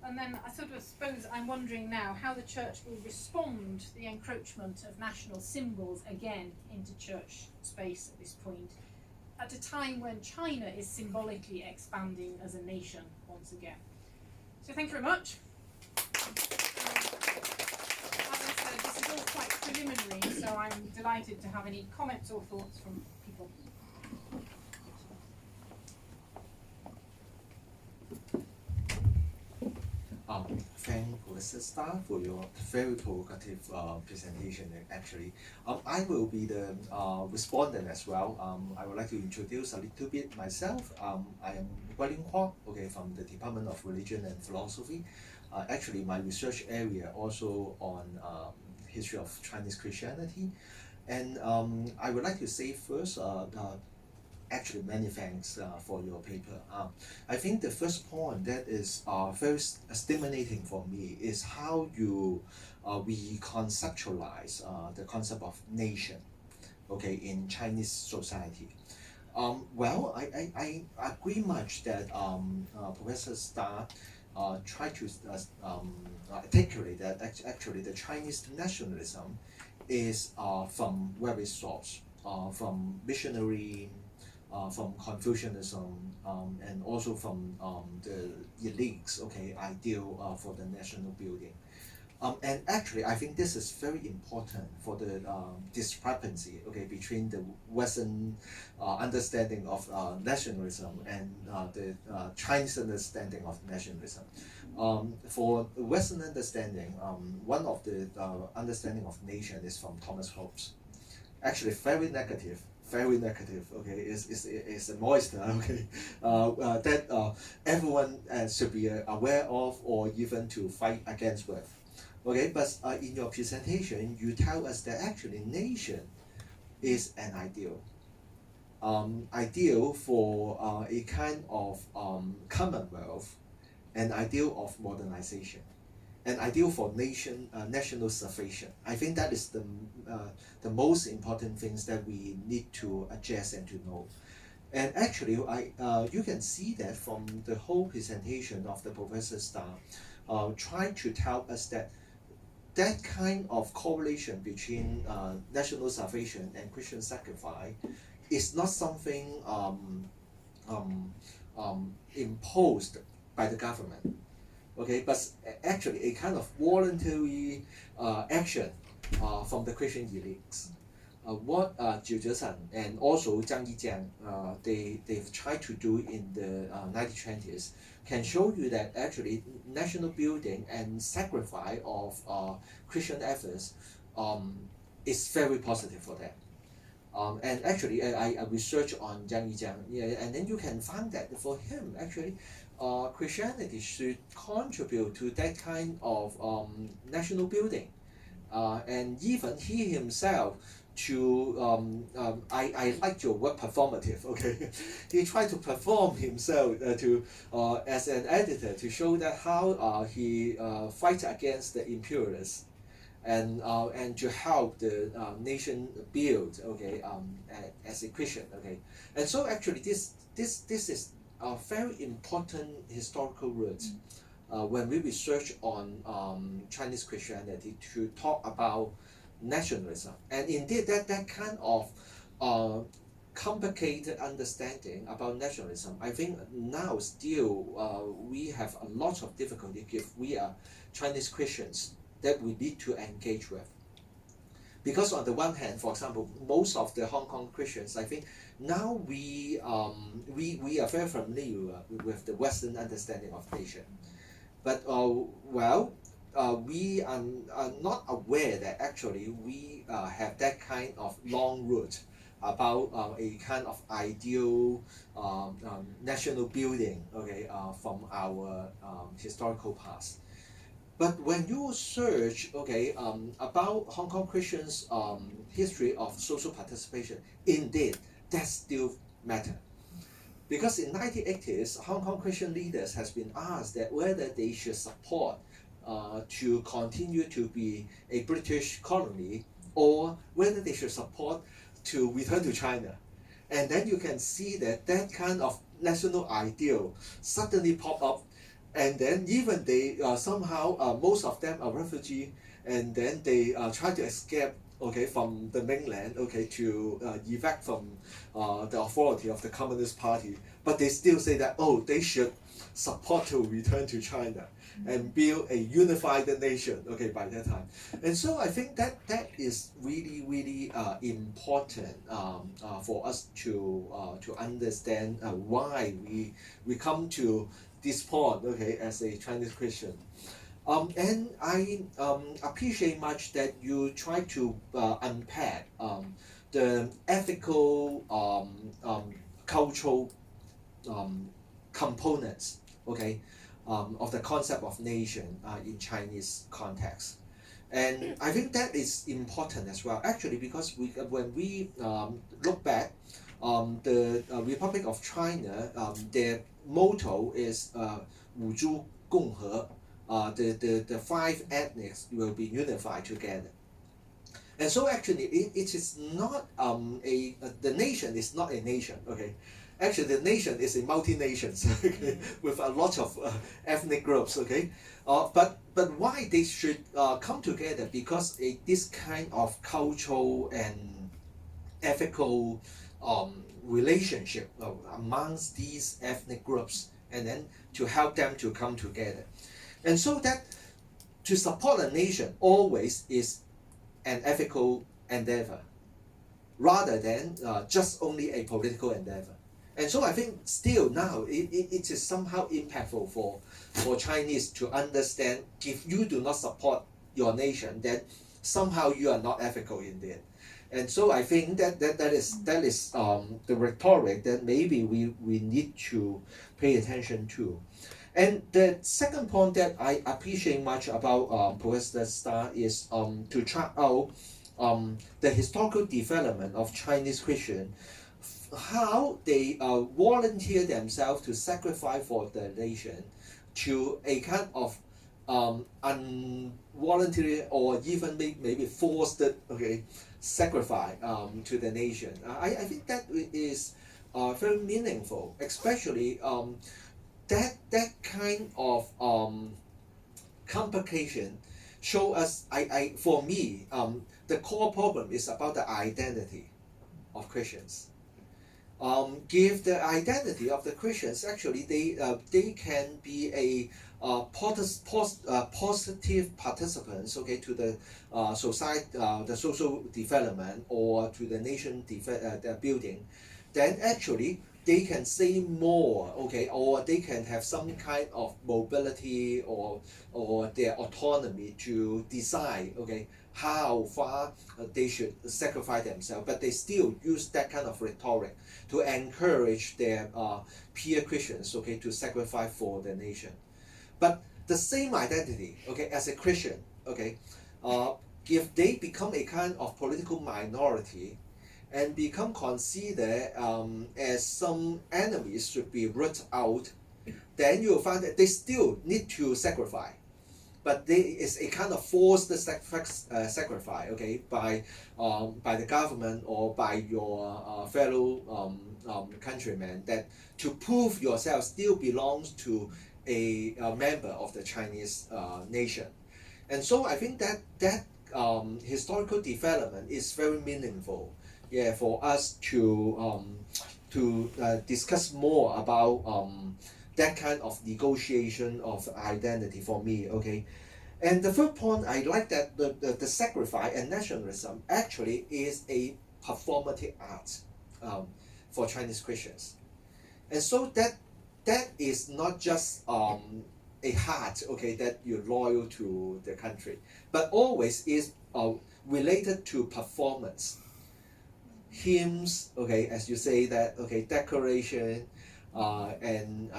and then I suppose I'm wondering now how the church will respond to the encroachment of national symbols again into church space at this point, at a time when China is symbolically expanding as a nation once again. So thank you very much. This is all quite preliminary, so I'm delighted to have any comments or thoughts from people. Thank Professor Starr for your very provocative presentation. Actually, I will be the respondent as well. I would like to introduce a little bit myself. I am Kwok, okay, from the Department of Religion and Philosophy. Actually, my research area also on history of Chinese Christianity, and I would like to say first. Actually, many thanks for your paper. I think the first point that is very stimulating for me is how you reconceptualize the concept of nation, okay, in Chinese society. Well, I agree much that Professor Starr tried to articulate that actually the Chinese nationalism is from very source, from missionary. From Confucianism and also from the elites, okay, ideal for the national building. And actually, I think this is very important for the discrepancy, okay, between the Western understanding of nationalism and the Chinese understanding of nationalism. For Western understanding, one of the understanding of nation is from Thomas Hobbes. Actually, very negative, okay, is a monster, okay, that everyone should be aware of or even to fight against with. Okay, but in your presentation, you tell us that actually nation is an ideal. Ideal for a kind of commonwealth, an ideal of modernization, an ideal for national salvation. I think that is the most important things that we need to address and to know. And actually, you can see that from the whole presentation of the Professor Starr, trying to tell us that that kind of correlation between national salvation and Christian sacrifice is not something imposed by the government. Okay, but actually a kind of voluntary action from the Christian elites. What Jiu Zheshan and also Zhang Yijiang they've tried to do in the 1920s can show you that actually national building and sacrifice of Christian efforts is very positive for them. And actually, I researched on Zhang Yijiang, yeah, and then you can find that for him, actually, Christianity should contribute to that kind of national building. And even he himself to I like your word performative, okay. He tried to perform himself to as an editor to show that how he fight against the imperialists and to help the nation build, okay, as a Christian, okay. And so actually this is a very important historical root when we research on Chinese Christianity to talk about nationalism. And indeed that kind of complicated understanding about nationalism, I think now still we have a lot of difficulty if we are Chinese Christians that we need to engage with. Because on the one hand, for example, most of the Hong Kong Christians, I think now we are very familiar with the Western understanding of nation. But we are not aware that actually we have that kind of long route about a kind of ideal national building, okay, from our historical past. But when you search, okay, about Hong Kong Christians' history of social participation, indeed, that still matter. Because in 1980s, Hong Kong Christian leaders has been asked that whether they should support to continue to be a British colony or whether they should support to return to China. And then you can see that that kind of national ideal suddenly pop up, and then even they somehow most of them are refugee, and then they try to escape, okay, from the mainland, okay, to evac from the authority of the Communist Party, but they still say that they should support to return to China and build a unified nation, okay, by that time. And so I think that is really important for us to understand why we come to this point, okay, as a Chinese Christian. And I appreciate much that you try to unpack the ethical, cultural components, okay, of the concept of nation in Chinese context. And I think that is important as well, actually, because when we look back, the Republic of China, their motto is 五族共和. The five ethnics will be unified together. And so actually it is not the nation is not a nation, okay. Actually the nation is a multi-nations, okay, with a lot of ethnic groups, okay. But why they should come together? Because this kind of cultural and ethical relationship amongst these ethnic groups, and then to help them to come together. And so that to support a nation always is an ethical endeavor rather than just only a political endeavor. And so I think still now it is somehow impactful for Chinese to understand, if you do not support your nation, then somehow you are not ethical indeed. And so I think that is the rhetoric that maybe we need to pay attention to. And the second point that I appreciate much about Professor Starr is to track out the historical development of Chinese Christian, how they volunteer themselves to sacrifice for the nation, to a kind of involuntary or even maybe forced, okay, sacrifice to the nation. I think that is very meaningful, especially that kind of complication show us, for me, the core problem is about the identity of Christians. Give the identity of the Christians, actually they can be a positive participants, okay, to the society, the social development, or to the nation building. Then actually they can say more, okay, or they can have some kind of mobility or their autonomy to decide, okay, how far they should sacrifice themselves, but they still use that kind of rhetoric to encourage their peer Christians, okay, to sacrifice for the nation. But the same identity, okay, as a Christian, okay, if they become a kind of political minority and become considered as some enemies should be rooted out, then you'll find that they still need to sacrifice. But it's a kind of forced sacrifice, okay, by the government or by your fellow countrymen, that to prove yourself still belongs to a member of the Chinese nation. And so I think that historical development is very meaningful, yeah, for us to discuss more about that kind of negotiation of identity for me, okay. And the third point, I like that the sacrifice and nationalism actually is a performative art for Chinese Christians. And so that is not just a heart, okay, that you're loyal to the country, but always is related to performance. Hymns, okay, as you say that, okay, decoration, and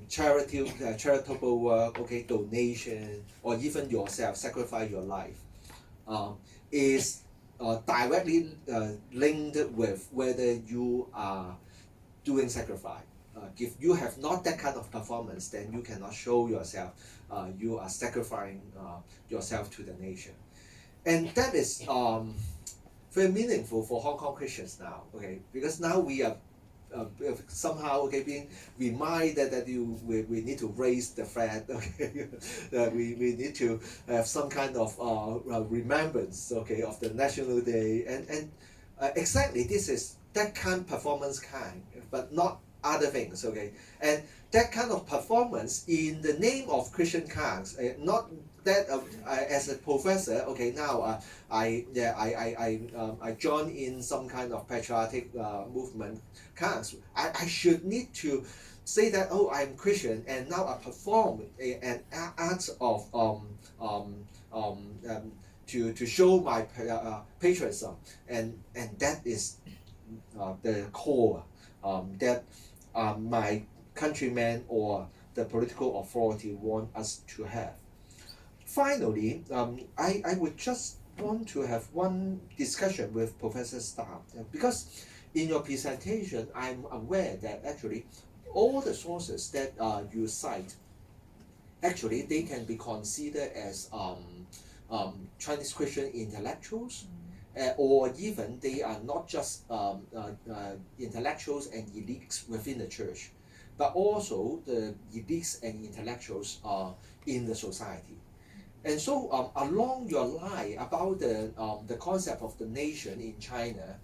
charitable work, okay, donation, or even yourself, sacrifice your life, is directly linked with whether you are doing sacrifice. If you have not that kind of performance, then you cannot show yourself you are sacrificing yourself to the nation. And that is very meaningful for Hong Kong Christians now, okay, because now we are somehow, okay, being reminded that we need to raise the flag, okay, that we need to have some kind of remembrance, okay, of the National Day, and exactly this is that kind of performance kind, but not other things, okay, and that kind of performance in the name of Christian cause, not that as a professor, okay, now I join in some kind of patriotic movement cause. I should need to say that, oh, I'm Christian, and now I perform an act of to show my patriotism, and that is the core that my countrymen or the political authority want us to have. Finally, I would just want to have one discussion with Professor Starr, because in your presentation, I'm aware that actually all the sources that you cite, actually they can be considered as Chinese Christian intellectuals, or even they are not just intellectuals and elites within the church, but also the elites and intellectuals in the society. And so along your line about the concept of the nation in China,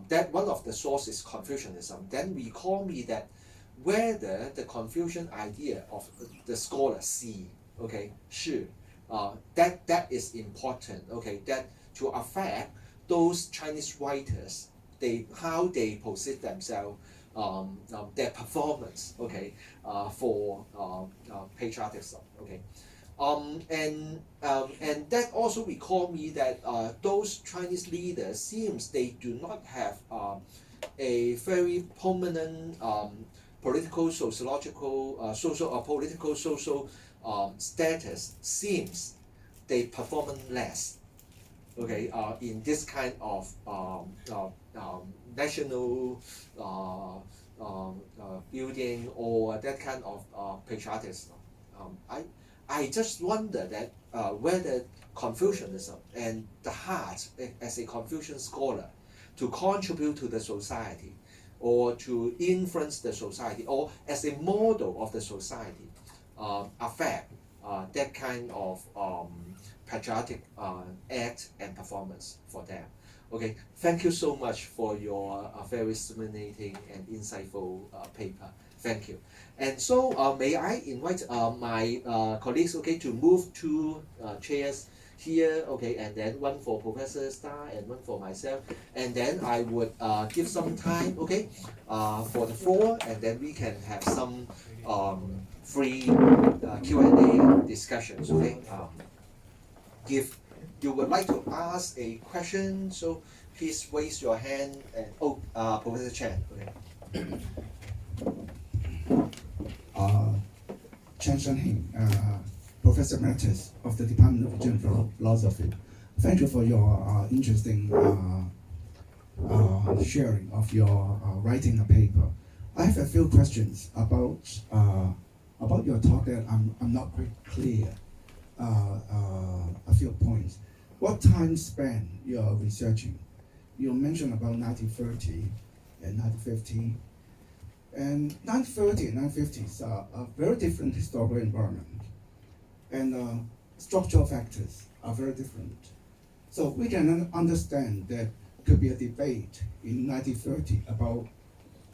that one of the sources is Confucianism, then recall me that whether the Confucian idea of the scholar Si, okay, Shi, that is important, okay, that to affect those Chinese writers, how they position themselves, their performance, okay, for patriotism, okay. And that also recall me that those Chinese leaders seems they do not have a very prominent political, sociological, social or political social status. Seems they perform less, okay, in this kind of national building or that kind of patriotism. I just wonder that whether Confucianism and the heart as a Confucian scholar to contribute to the society or to influence the society or as a model of the society affect that kind of patriotic act and performance for them. Okay, thank you so much for your very stimulating and insightful paper. Thank you. And so may I invite my colleagues, okay, to move to chairs here, okay, and then one for Professor Starr and one for myself, and then I would give some time, okay, for the floor, and then we can have some free Q&A and discussions, okay. If you would like to ask a question, so please raise your hand and Professor Chan, okay. Tian Feng, Professor Emeritus of the Department of General Philosophy. Thank you for your interesting sharing of your writing a paper. I have a few questions about your talk that I'm not quite clear. A few points. What time span you are researching? You mentioned about 1930 and 1950. And 1930 and 1950s are a very different historical environment. And structural factors are very different. So we can understand that could be a debate in 1930 about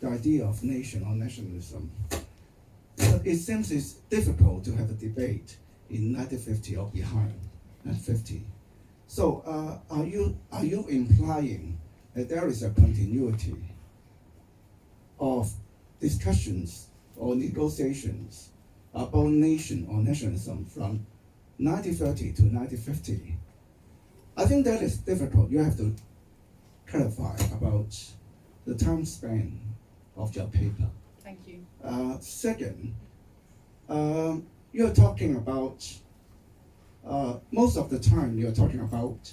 the idea of nation or nationalism. But it seems it's difficult to have a debate in 1950 or behind 1950. So are you implying that there is a continuity of discussions or negotiations about nation or nationalism from 1930 to 1950? I think that is difficult. You have to clarify about the time span of your paper. Thank you. Second, you're talking about, most of the time you're talking about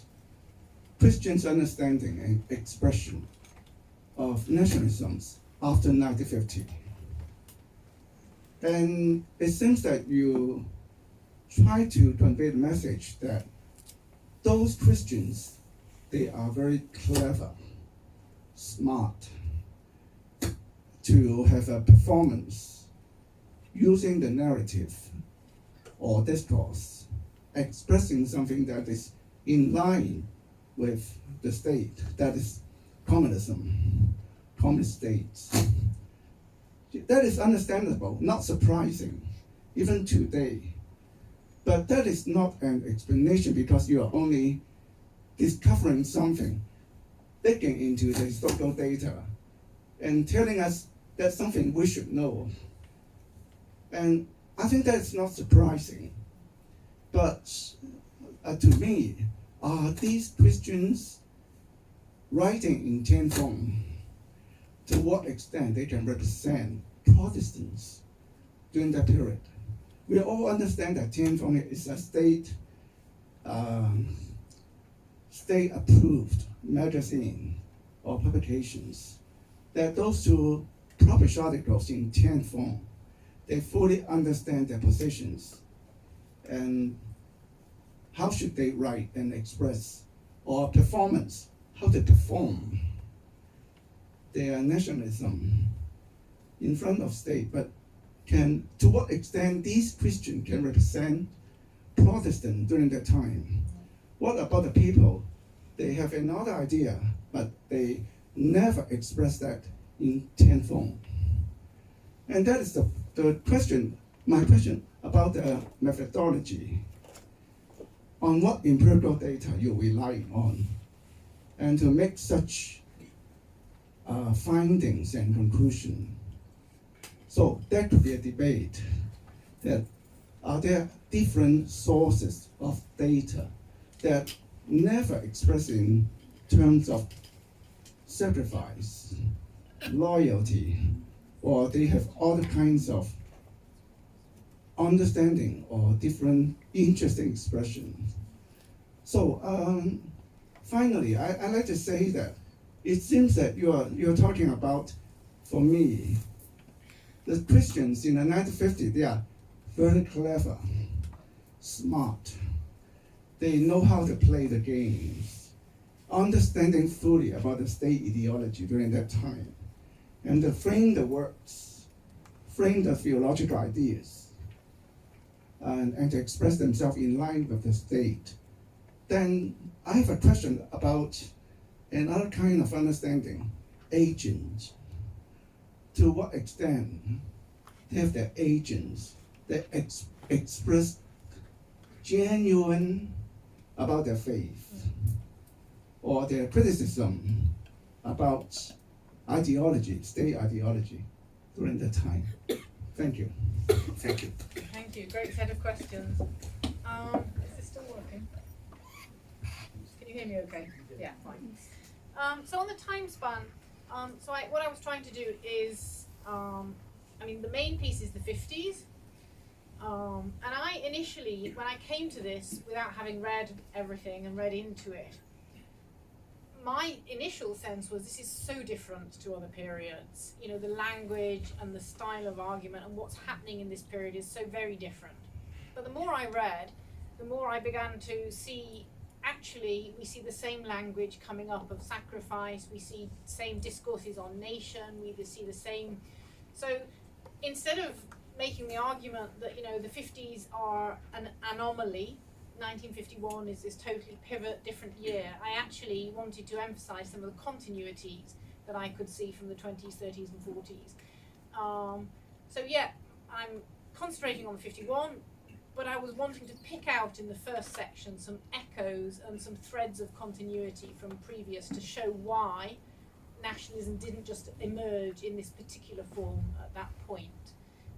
Christians' understanding and expression of nationalisms after 1950. And it seems that you try to convey the message that those Christians, they are very clever, smart, to have a performance using the narrative or discourse, expressing something that is in line with the state, that is communism, communist states. That is understandable, not surprising, even today. But that is not an explanation because you are only discovering something, digging into the historical data, and telling us that's something we should know. And I think that's not surprising. But to me, are these Christians writing in Tian Feng, to what extent they can represent Protestants during that period? We all understand that Tian Feng is a state-approved magazine or publications, that those who publish articles in Tian Feng, they fully understand their positions and how should they write and express, or performance, how to perform their nationalism in front of state. But to what extent these Christians can represent Protestants during that time? What about the people? They have another idea, but they never express that in Tian Feng. And that is the question, my question about the methodology. On what empirical data you rely on, and to make such findings and conclusions. So that could be a debate, that are there different sources of data that never express in terms of sacrifice, loyalty, or they have other kinds of understanding or different interesting expressions. So finally, I'd like to say that it seems that you're talking about, for me, the Christians in the 1950s, they are very clever, smart. They know how to play the games, understanding fully about the state ideology during that time, and to frame the works, frame the theological ideas, and to express themselves in line with the state. Then I have a question about another kind of understanding, agents. To what extent they have their agents that express genuine about their faith or their criticism about ideology, state ideology during that time. Thank you. Thank you. Thank you. Great set of questions. Is this still working? Can you hear me okay? Yeah, fine. So on the time span, what I was trying to do is, the main piece is the 50s. And I initially, when I came to this, without having read everything and read into it, my initial sense was this is so different to other periods. You know, the language and the style of argument and what's happening in this period is so very different. But the more I read, the more I began to see, actually, we see the same language coming up of sacrifice, we see same discourses on nation, we see the same. So instead of making the argument that, you know, the 50s are an anomaly, 1951 is this totally pivot, different year, I actually wanted to emphasize some of the continuities that I could see from the 20s, 30s and 40s. So yeah, I'm concentrating on the 51, but I was wanting to pick out in the first section some echoes and some threads of continuity from previous to show why nationalism didn't just emerge in this particular form at that point.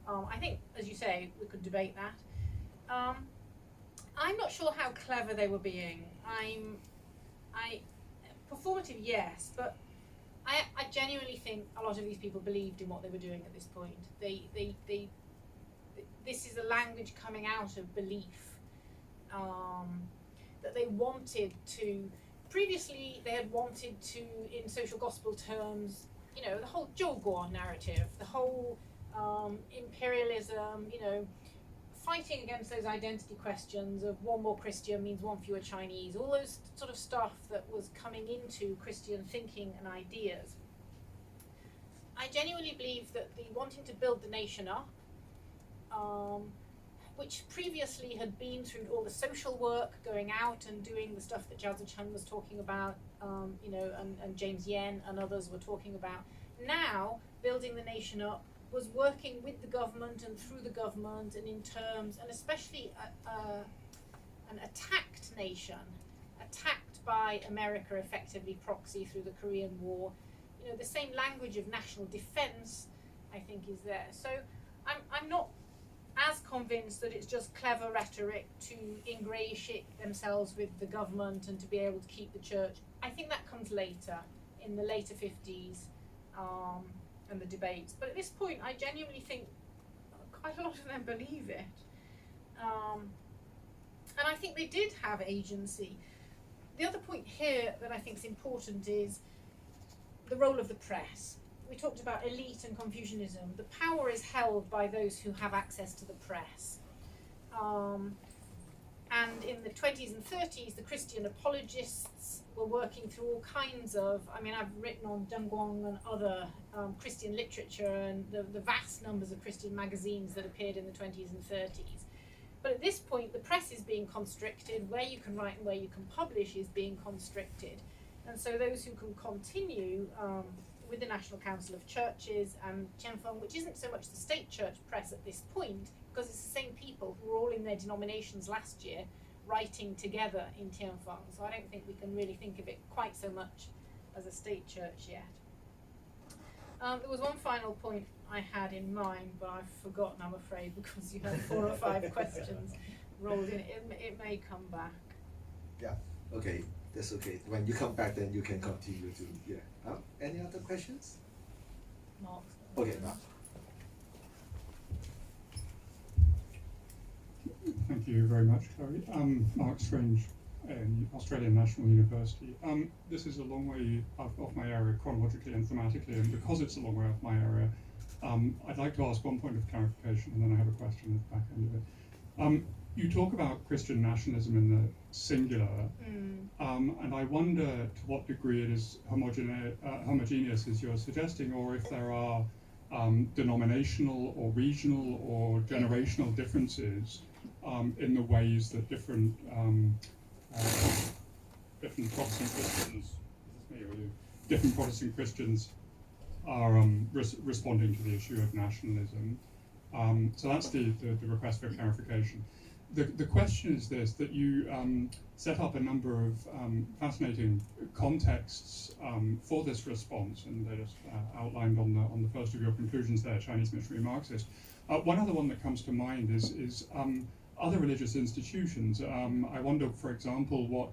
I think, as you say, we could debate that. I'm not sure how clever they were being. Performative, yes, but I genuinely think a lot of these people believed in what they were doing at this point. This is a language coming out of belief, that they wanted to. Previously, they had wanted to, in social gospel terms, you know, the whole Zhouguo narrative, the whole imperialism, you know, fighting against those identity questions of one more Christian means one fewer Chinese, all those sort of stuff that was coming into Christian thinking and ideas. I genuinely believe that the wanting to build the nation up, which previously had been through all the social work, going out and doing the stuff that Zhao Zicheng was talking about, you know, and James Yen and others were talking about. Now, building the nation up was working with the government and through the government and in terms, and especially an attacked nation, attacked by America effectively proxy through the Korean War. You know, the same language of national defense, I think, is there. So I'm not as convinced that it's just clever rhetoric to ingratiate themselves with the government and to be able to keep the church. I think that comes later, in the later 50s, and the debates. But at this point, I genuinely think quite a lot of them believe it. And I think they did have agency. The other point here that I think is important is the role of the press. We talked about elite and Confucianism. The power is held by those who have access to the press. And in the 20s and 30s, the Christian apologists were working through all kinds of, I mean, I've written on Deng Guang and other Christian literature and the vast numbers of Christian magazines that appeared in the 20s and 30s. But at this point, the press is being constricted. Where you can write and where you can publish is being constricted. And so those who can continue with the National Council of Churches and Tian Feng, which isn't so much the state church press at this point, because it's the same people who were all in their denominations last year writing together in Tian Feng. So I don't think we can really think of it quite so much as a state church yet. There was one final point I had in mind, but I've forgotten, I'm afraid, because you had 4 or 5 questions rolled in. It may come back. Yeah, okay, that's okay. When you come back, then you can continue to, yeah. Any other questions? Mark. Okay, Mark. Thank you very much, Chloe. Mark Strange, Australian National University. This is a long way off my area chronologically and thematically, and because it's a long way off my area, I'd like to ask one point of clarification, and then I have a question at the back end of it. You talk about Christian nationalism in the singular, and I wonder to what degree it is homogeneous as you're suggesting, or if there are denominational or regional or generational differences in the ways that different Protestant Christians, is this me or you? Different Protestant Christians are responding to the issue of nationalism. So that's the request for clarification. the question is this, that you set up a number of fascinating contexts for this response, and they're just outlined on the first of your conclusions there, Chinese missionary Marxist. One other one that comes to mind is other religious institutions. I wonder, for example, what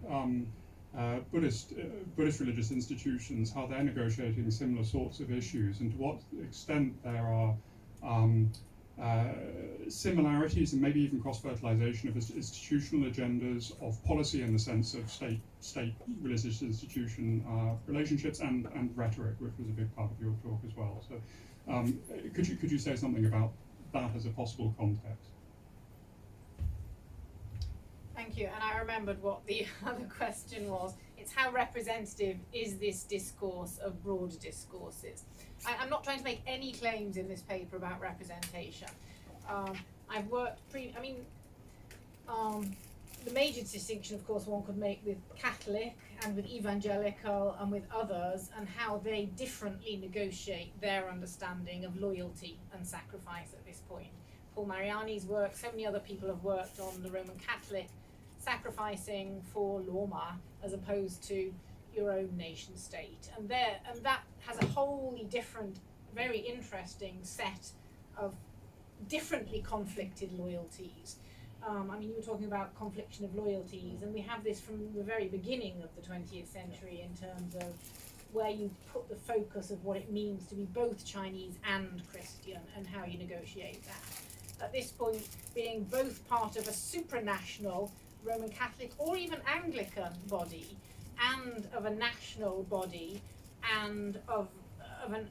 Buddhist religious institutions, how they're negotiating similar sorts of issues, and to what extent there are similarities and maybe even cross-fertilization of institutional agendas, of policy in the sense of state religious institution relationships, and rhetoric, which was a big part of your talk as well. So could you say something about that as a possible context? Thank you, and I remembered what the other question was. It's how representative is this discourse of broad discourses? I'm not trying to make any claims in this paper about representation. I've worked the major distinction, of course, one could make with Catholic and with evangelical and with others, and how they differently negotiate their understanding of loyalty and sacrifice at this point. Paul Mariani's work, so many other people have worked on the Roman Catholic sacrificing for Lorma as opposed to your own nation state, and that has a wholly different, very interesting set of differently conflicted loyalties. You were talking about confliction of loyalties, and we have this from the very beginning of the 20th century in terms of where you put the focus of what it means to be both Chinese and Christian, and how you negotiate that. At this point, being both part of a supranational Roman Catholic or even Anglican body, and of a national body, and of an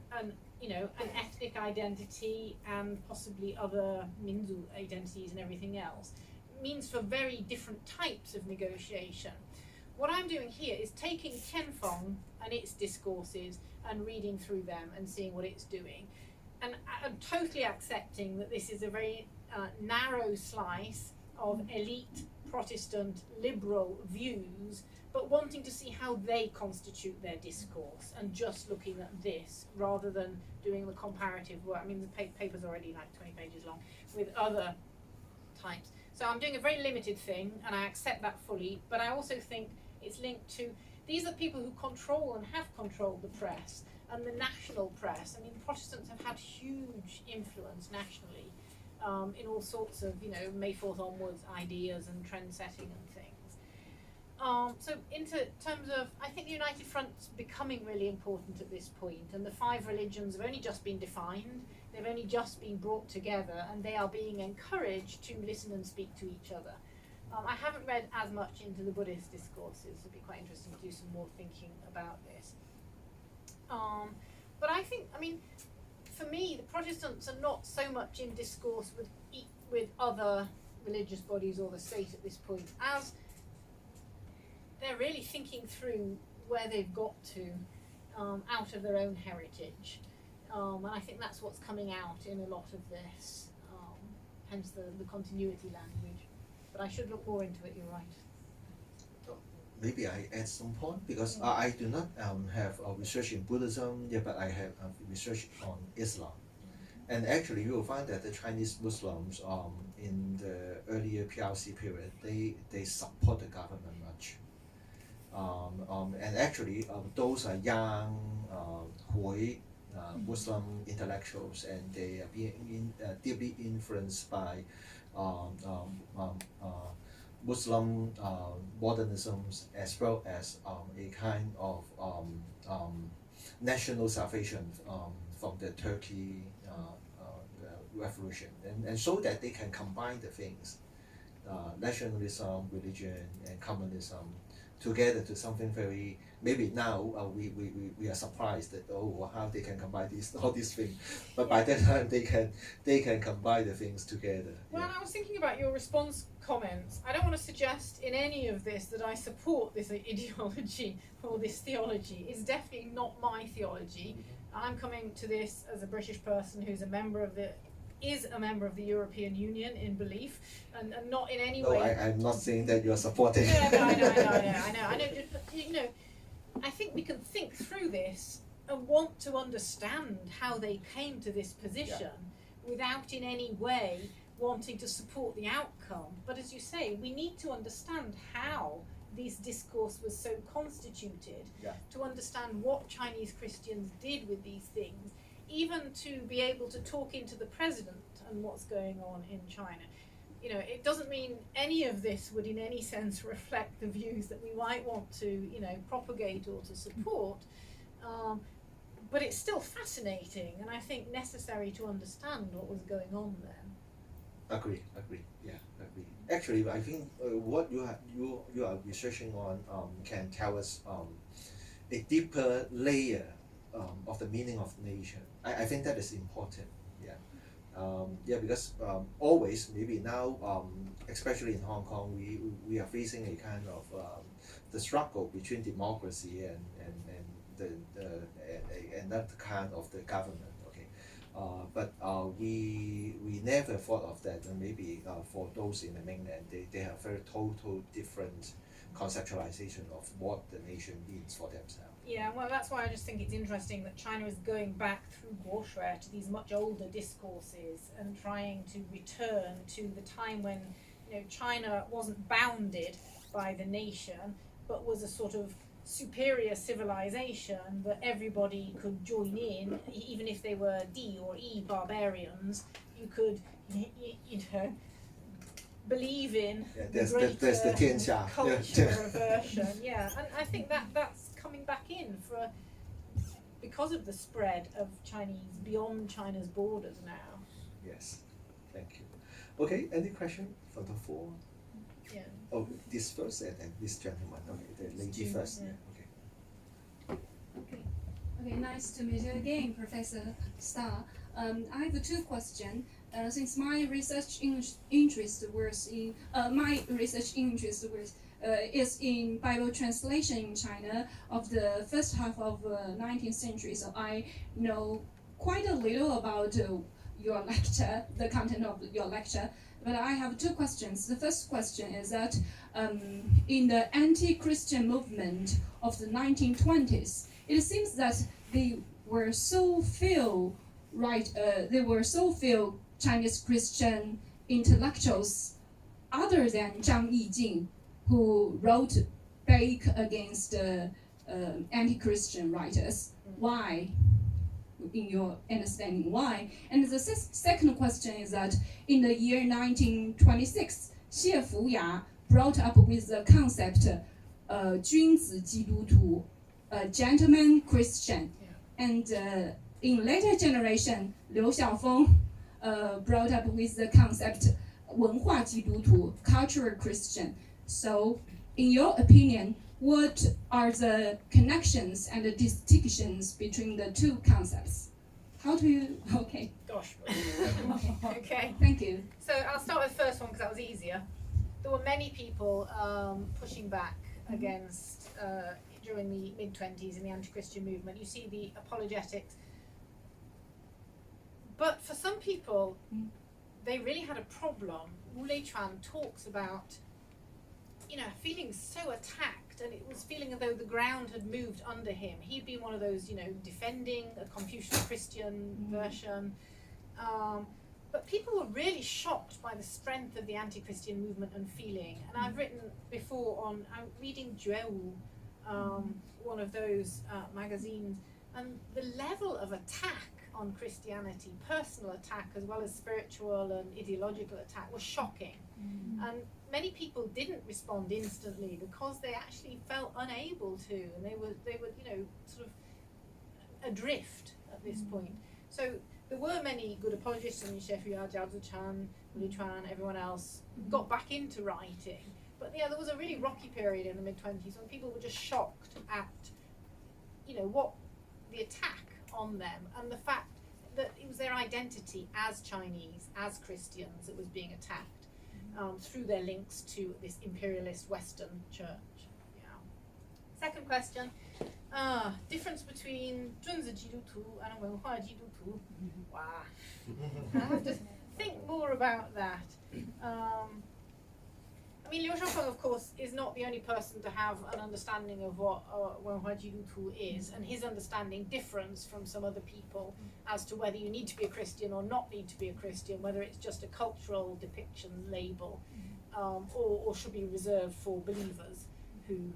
ethnic identity, and possibly other Minzu identities and everything else, means for very different types of negotiation. What I'm doing here is taking Tian Feng and its discourses and reading through them and seeing what it's doing. And I'm totally accepting that this is a very narrow slice of elite Protestant liberal views, but wanting to see how they constitute their discourse, and just looking at this rather than doing the comparative work. The paper's already like 20 pages long with other types. So I'm doing a very limited thing, and I accept that fully, but I also think it's linked to, these are people who control and have controlled the press, and the national press. Protestants have had huge influence nationally in all sorts of, May 4th onwards ideas and trend setting and things. So into terms of, I think the United Front's becoming really important at this point, and the 5 religions have only just been defined, they've only just been brought together, and they are being encouraged to listen and speak to each other. I haven't read as much into the Buddhist discourses. It'd be quite interesting to do some more thinking about this. But I think, for me, the Protestants are not so much in discourse with other religious bodies or the state at this point, as they're really thinking through where they've got to out of their own heritage. And I think that's what's coming out in a lot of this, hence the continuity language. But I should look more into it, you're right. Maybe I add some point, because I do not have research in Buddhism, but I have research on Islam. And actually you will find that the Chinese Muslims in the earlier PRC period, they support the government much. And actually those are young Hui Muslim intellectuals, and they are being deeply influenced by Muslim modernisms, as well as a kind of national salvation from the Turkey revolution, and so that they can combine the things, nationalism, religion, and communism together to something very, maybe now we are surprised that how they can combine all these things, but by that time they can combine the things together. Well, I was thinking about your response comments. I don't want to suggest in any of this that I support this ideology or this theology. It's definitely not my theology. I'm coming to this as a British person who's a member of the European Union in belief, and not in any way. I'm not saying that you're supporting. Yeah, no, I know. I think we can think through this and want to understand how they came to this position without in any way wanting to support the outcome. But as you say, we need to understand how this discourse was so constituted, Yeah. to understand what Chinese Christians did with these things, even to be able to talk into the president and what's going on in China. You know, it doesn't mean any of this would in any sense reflect the views that we might want to, you know, propagate or to support. But it's still fascinating, and I think necessary to understand what was going on then. Agree. Yeah, agree. Actually, I think what you are researching on can tell us a deeper layer of the meaning of nation. I think that is important. Yeah, because always, maybe now, especially in Hong Kong, we are facing a kind of the struggle between democracy and that kind of the government. Okay, but we never thought of that, and maybe for those in the mainland, they have very total different conceptualization of what the nation means for themselves. Yeah, well, that's why I just think it's interesting that China is going back through Guoshui to these much older discourses and trying to return to the time when, you know, China wasn't bounded by the nation, but was a sort of superior civilization that everybody could join in, even if they were D or E barbarians. You could, you know, believe in There's the the Tian Feng. culture version. Yeah, and I think that's coming back in because of the spread of Chinese beyond China's borders now. Yes, thank you. Okay, any question from the floor? Yeah. Oh, this first and then this gentleman. Okay, the lady first. Yeah. Okay. Okay, nice to meet you again, Professor Starr. I have two questions. Since my research interest is in Bible translation in China of the first half of 19th century, so I know quite a little about your lecture, the content of your lecture. But I have two questions. The first question is that in the anti-Christian movement of the 1920s, it seems that there were so few Chinese Christian intellectuals other than Zhang Yijing who wrote back against anti-Christian writers. Why? In your understanding, why? And the second question is that in the year 1926, Xie Fuya brought up with the concept 君子基督徒, gentleman Christian. And in later generation, Liu Xiaofeng brought up with the concept 文化基督徒, cultural Christian. So, in your opinion, what are the connections and the distinctions between the two concepts? How do you, okay. Gosh. Okay. Thank you. So I'll start with the first one because that was easier. There were many people pushing back against, during the mid-20s in the anti-Christian movement. You see the apologetics. But for some people, they really had a problem. Wu Leichuan talks about, you know, feeling so attacked, and it was feeling as though the ground had moved under him. He'd been one of those, you know, defending a Confucian Christian version. But people were really shocked by the strength of the anti-Christian movement and feeling. And I've written before I'm reading Juewu, one of those magazines, and the level of attack on Christianity, personal attack as well as spiritual and ideological attack, was shocking. And many people didn't respond instantly because they actually felt unable to, and they were you know, sort of adrift at this point. So there were many good apologists, and Xie Jiao Zichan, Wu Leichuan, everyone else got back into writing. But yeah, there was a really rocky period in the mid-20s when people were just shocked at, you know, what the attack on them and the fact that it was their identity as Chinese, as Christians, that was being attacked through their links to this imperialist Western church. Yeah. Second question, difference between 君子基督徒 and 文化基督徒. Wow. I have to think more about that. I mean, Liu Xiaofeng, of course, is not the only person to have an understanding of what Wenhuajidutu is, and his understanding differs from some other people as to whether you need to be a Christian or not need to be a Christian, whether it's just a cultural depiction label, or should be reserved for believers who.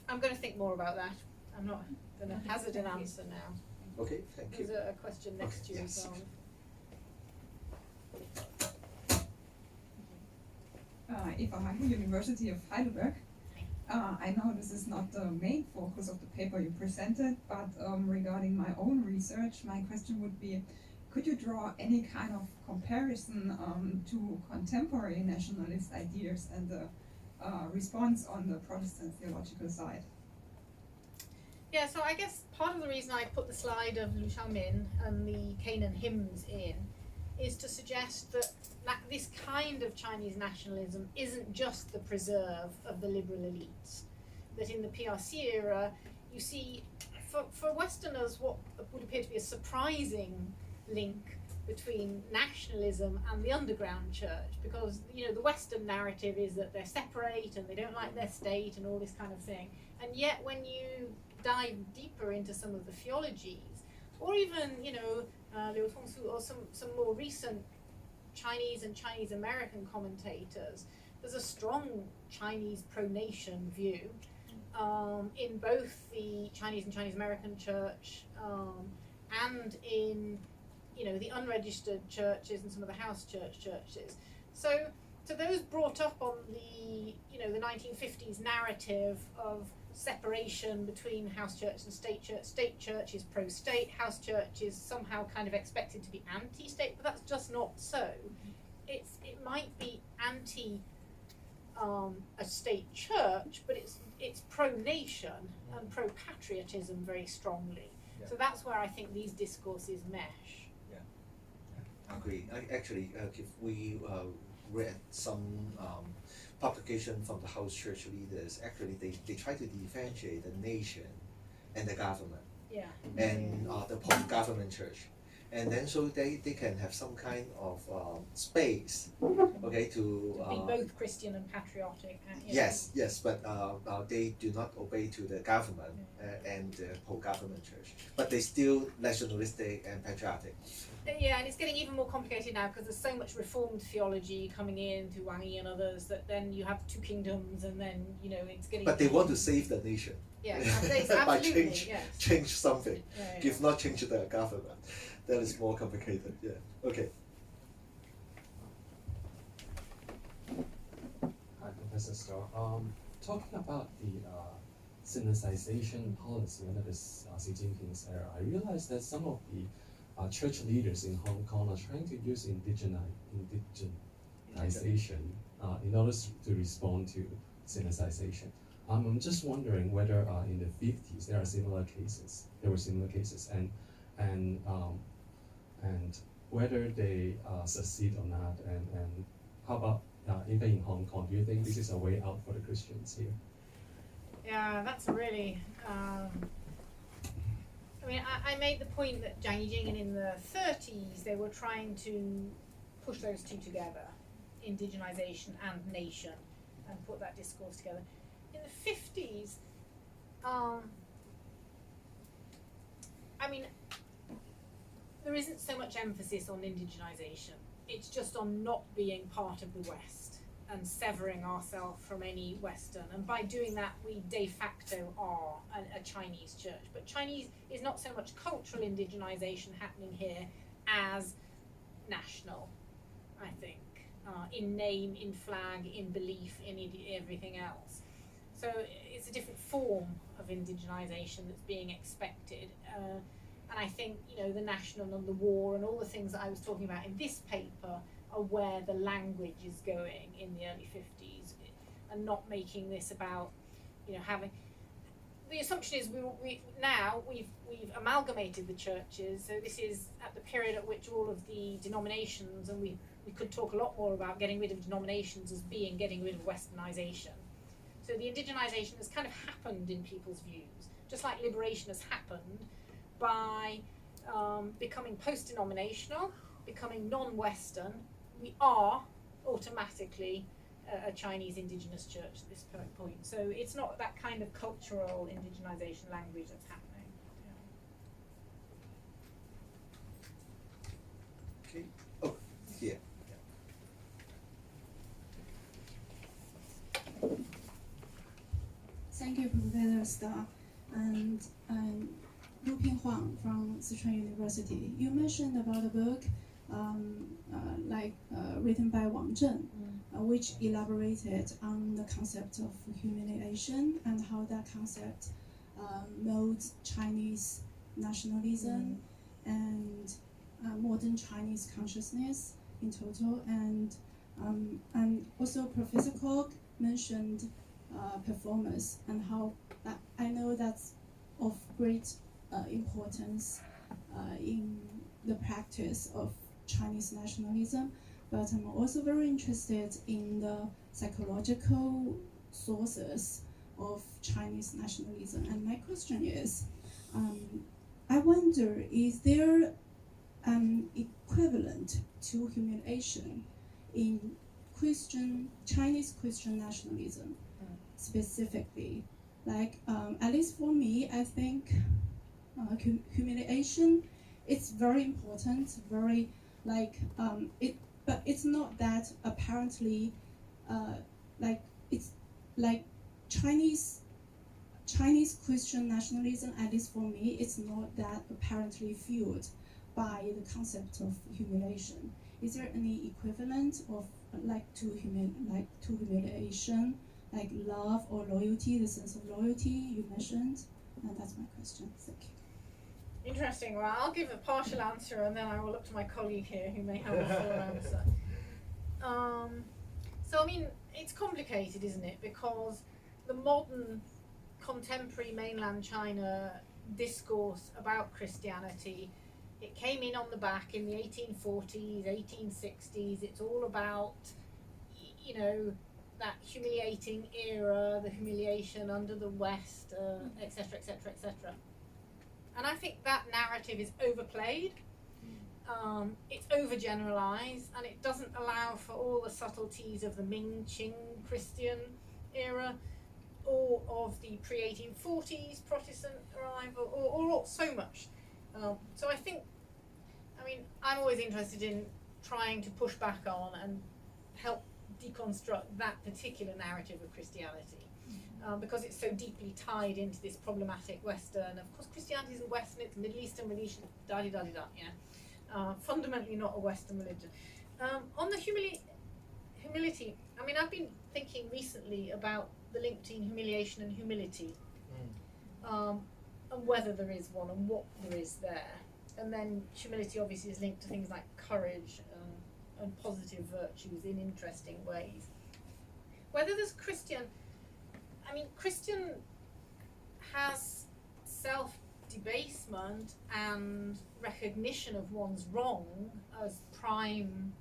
I'm going to think more about that. I'm not going to hazard an answer now. Okay, thank you. There's a question next to you yes. as well. Ifahaki University of Heidelberg. I know this is not the main focus of the paper you presented, but regarding my own research, my question would be, could you draw any kind of comparison to contemporary nationalist ideas and the response on the Protestant theological side? Yeah, so I guess part of the reason I put the slide of Lu Xiaomin and the Canaan hymns in is to suggest that this kind of Chinese nationalism isn't just the preserve of the liberal elites. That in the PRC era, you see, for Westerners, what would appear to be a surprising link between nationalism and the underground church, because the Western narrative is that they're separate and they don't like their state and all this kind of thing. And yet, when you dive deeper into some of the theologies, or even Liu Tongsu or some more recent Chinese and Chinese American commentators, there's a strong Chinese pro-nation view in both the Chinese and Chinese American church and in the unregistered churches and some of the house churches. So those brought up on the the 1950s narrative of separation between house church and state church. State church is pro-state, house church is somehow kind of expected to be anti-state, but that's just not so. It might be anti a state church, but it's pro-nation and pro-patriotism very strongly. Yeah. So that's where I think these discourses mesh. Agree. Actually, if we read some publication from the house church leaders, actually they try to differentiate the nation and the government Yeah. and the government church, and then so they can have some kind of space, okay, to Be both Christian and patriotic. yes, but they do not obey to the government and the pro-government church, but they still nationalistic and patriotic. Yeah, and it's getting even more complicated now because there's so much reformed theology coming in through Wang Yi and others that then you have two kingdoms and then it's getting. But they want to save the nation. Yeah, by absolutely. change something. Yeah. If not change the government, that is more complicated. Yeah. Okay. Hi, Professor Starr. Talking about the Sinicization policy under this Xi Jinping's era, I realized that some of the church leaders in Hong Kong are trying to use indigenization in order to respond to Sinicization. I'm just wondering whether in the 50s there were similar cases, and whether they succeed or not, and how about even in Hong Kong? Do you think this is a way out for the Christians here? Yeah, that's really. I made the point that Zhang Yijing and in the 30s they were trying to push those two together, indigenization and nation, and put that discourse together. In the 50s, there isn't so much emphasis on indigenization. It's just on not being part of the West and severing ourselves from any Western. And by doing that, we de facto are a Chinese church. But Chinese is not so much cultural indigenization happening here as national, I think, in name, in flag, in belief, in everything else. So it's a different form of indigenization that's being expected. And I think, the national and the war and all the things that I was talking about in this paper are where the language is going in the early 50s, and not making this about, having. The assumption is we've amalgamated the churches. So this is at the period at which all of the denominations, and we could talk a lot more about getting rid of denominations as being getting rid of westernization. So the indigenization has kind of happened in people's views, just like liberation has happened by becoming post-denominational, becoming non-Western. We are automatically a Chinese indigenous church at this point. So it's not that kind of cultural indigenization language that's happening. Okay. Oh, here. Thank you, Professor Starr. And Lupin Huang from Sichuan University. You mentioned about a book written by Wang Zheng, which elaborated on the concept of humiliation and how that concept molds Chinese nationalism and modern Chinese consciousness in total. And also Professor Kwok mentioned performance and how I know that's of great importance in the practice of Chinese nationalism, but I'm also very interested in the psychological sources of Chinese nationalism. And my question is, I wonder, is there an equivalent to humiliation in Chinese Christian nationalism specifically? Like, at least for me, I think humiliation, it's very important, very but it's not that apparently, it's like Chinese Christian nationalism, at least for me, it's not that apparently fueled by the concept of humiliation. Is there any equivalent of to humiliation, like love or loyalty, the sense of loyalty you mentioned? And that's my question. Thank you. Interesting. Well, I'll give a partial answer and then I will look to my colleague here who may have a full answer. So, I mean, it's complicated, isn't it? Because the modern contemporary mainland China discourse about Christianity, it came in on the back in the 1840s, 1860s. It's all about, that humiliating era, the humiliation under the West, etc., etc., etc. And I think that narrative is overplayed, it's overgeneralized, and it doesn't allow for all the subtleties of the Ming-Qing Christian era, or of the pre-1840s Protestant arrival, or so much. So I think, I'm always interested in trying to push back on and help deconstruct that particular narrative of Christianity. Because it's so deeply tied into this problematic Western. Of course, Christianity isn't Western, it's Middle Eastern religion, fundamentally not a Western religion. On the humility, I've been thinking recently about the link between humiliation and humility, and whether there is one and what there is there. And then humility obviously is linked to things like courage and positive virtues in interesting ways. Whether there's Christian has self-debasement and recognition of one's wrong as prime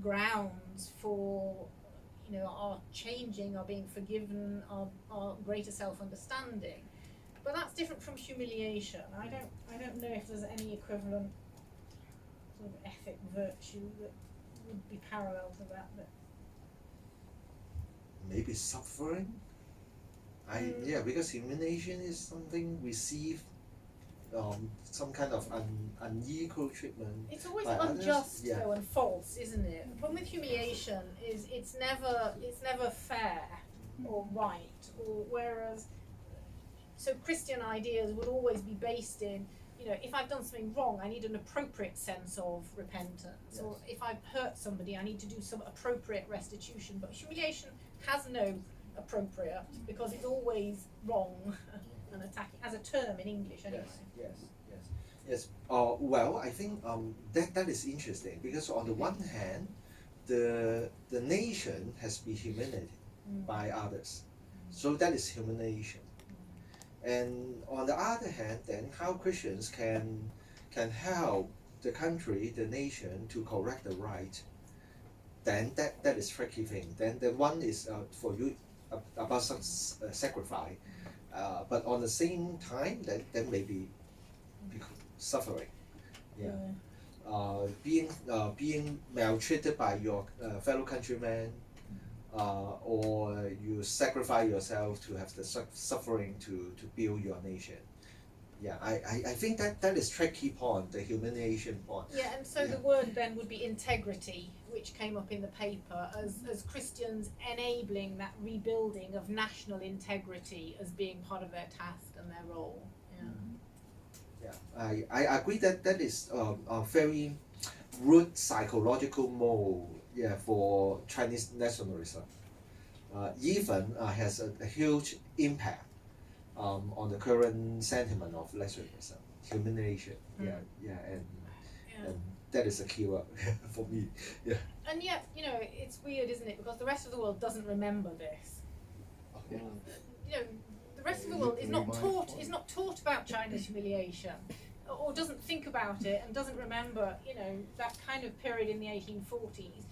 grounds for, our changing, our being forgiven, our greater self-understanding. But that's different from humiliation. I don't know if there's any equivalent sort of ethic virtue that would be parallel to that. But maybe suffering. Because humiliation is something received, some kind of unequal treatment. It's always by unjust others. though, and false, isn't it? The problem with humiliation is it's never fair or right, or whereas Christian ideas would always be based in, if I've done something wrong, I need an appropriate sense of repentance, Yes. or if I've hurt somebody, I need to do some appropriate restitution. But humiliation has no appropriate, because it's always wrong and attacking, as a term in English anyway. Yes. Well, I think that is interesting, because on the one hand, the nation has been humiliated by others, so that is humiliation. And on the other hand, then how Christians can help the country, the nation, to correct the right, then that is tricky thing. Then the one is for you about sacrifice, but on the same time, then maybe suffering. being maltreated by your fellow countrymen, or you sacrifice yourself to have the suffering to build your nation. Yeah, I think that is tricky point, the humiliation point. Yeah, and so the word then would be integrity, which came up in the paper as Christians enabling that rebuilding of national integrity as being part of their task and their role. Yeah, I agree that is a very root psychological mode, yeah, for Chinese nationalism. Even has a huge impact on the current sentiment of nationalism, humiliation. And that is a key word for me. Yeah. And yet, it's weird, isn't it? Because the rest of the world doesn't remember this. Yeah. The rest of the world is not taught about China's humiliation, or doesn't think about it and doesn't remember, that kind of period in the 1840s.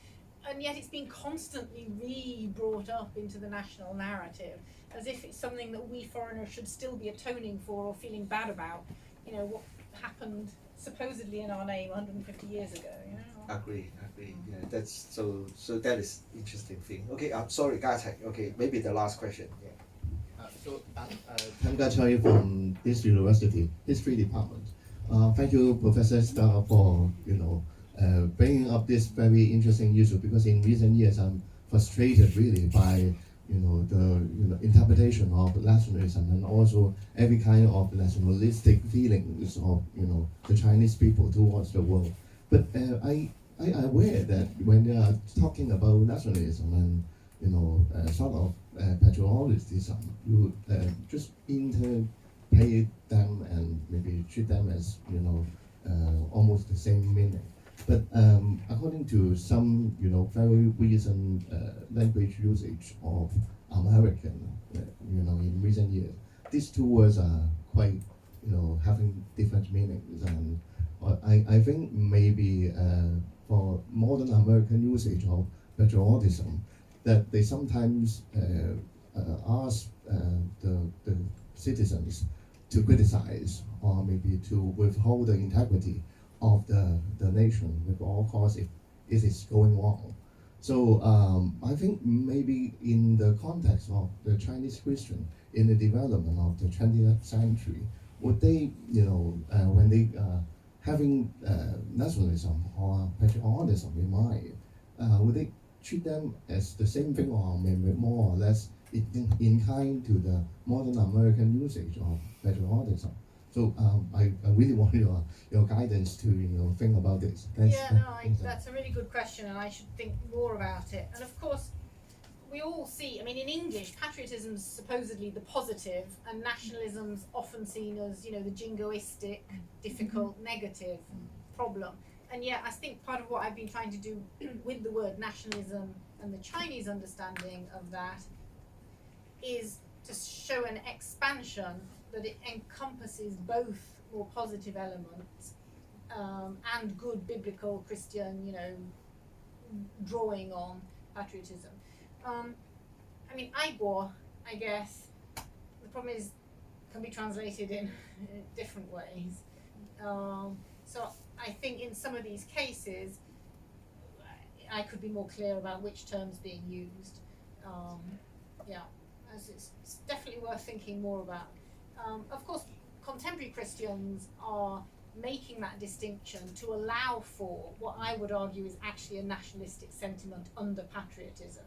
And yet it's been constantly re-brought up into the national narrative, as if it's something that we foreigners should still be atoning for or feeling bad about, what happened supposedly in our name 150 years ago. Agree. Yeah, that's so that is interesting thing. Okay, I'm sorry, Gatai. Okay, maybe the last question. Yeah. I'm Chloë from this university, history department. Thank you, Professor Starr, for bringing up this very interesting issue, because in recent years I'm frustrated really by the interpretation of nationalism and also every kind of nationalistic feelings of the Chinese people towards the world. But I aware that when they are talking about nationalism and sort of patriotism, you just interpret them and maybe treat them as almost the same meaning. But according to some very recent language usage of American in recent years, these two words are quite having different meanings, and I think maybe for modern American usage of patriotism, that they sometimes ask the citizens to criticize or maybe to withhold the integrity of the nation with all cause if it is going wrong. So I think maybe in the context of the Chinese Christian in the development of the 20th century, would they, when they having nationalism or patriotism in mind, would they treat them as the same thing, or maybe more or less in kind to the modern American usage of patriotism? So I really want your guidance to think about this. Thanks. That's a really good question, and I should think more about it. And of course, we all see, in English, patriotism is supposedly the positive, and nationalism's often seen as, the jingoistic, difficult, negative problem. And yet, I think part of what I've been trying to do with the word nationalism and the Chinese understanding of that is to show an expansion that it encompasses both more positive elements and good biblical Christian, drawing on patriotism. Aibo, I guess, the problem is, can be translated in different ways. So I think in some of these cases, I could be more clear about which terms being used. As it's definitely worth thinking more about. Of course, contemporary Christians are making that distinction to allow for what I would argue is actually a nationalistic sentiment under patriotism.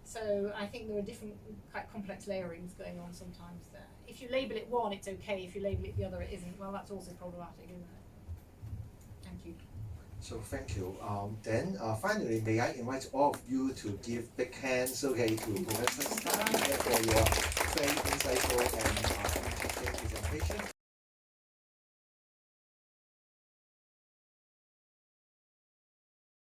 So I think there are different quite complex layerings going on sometimes there. If you label it one, it's okay. If you label it the other, it isn't. Well, that's also problematic, isn't it? Thank you. So thank you. Then finally, may I invite all of you to give big hands, to Professor Starr for your very insightful and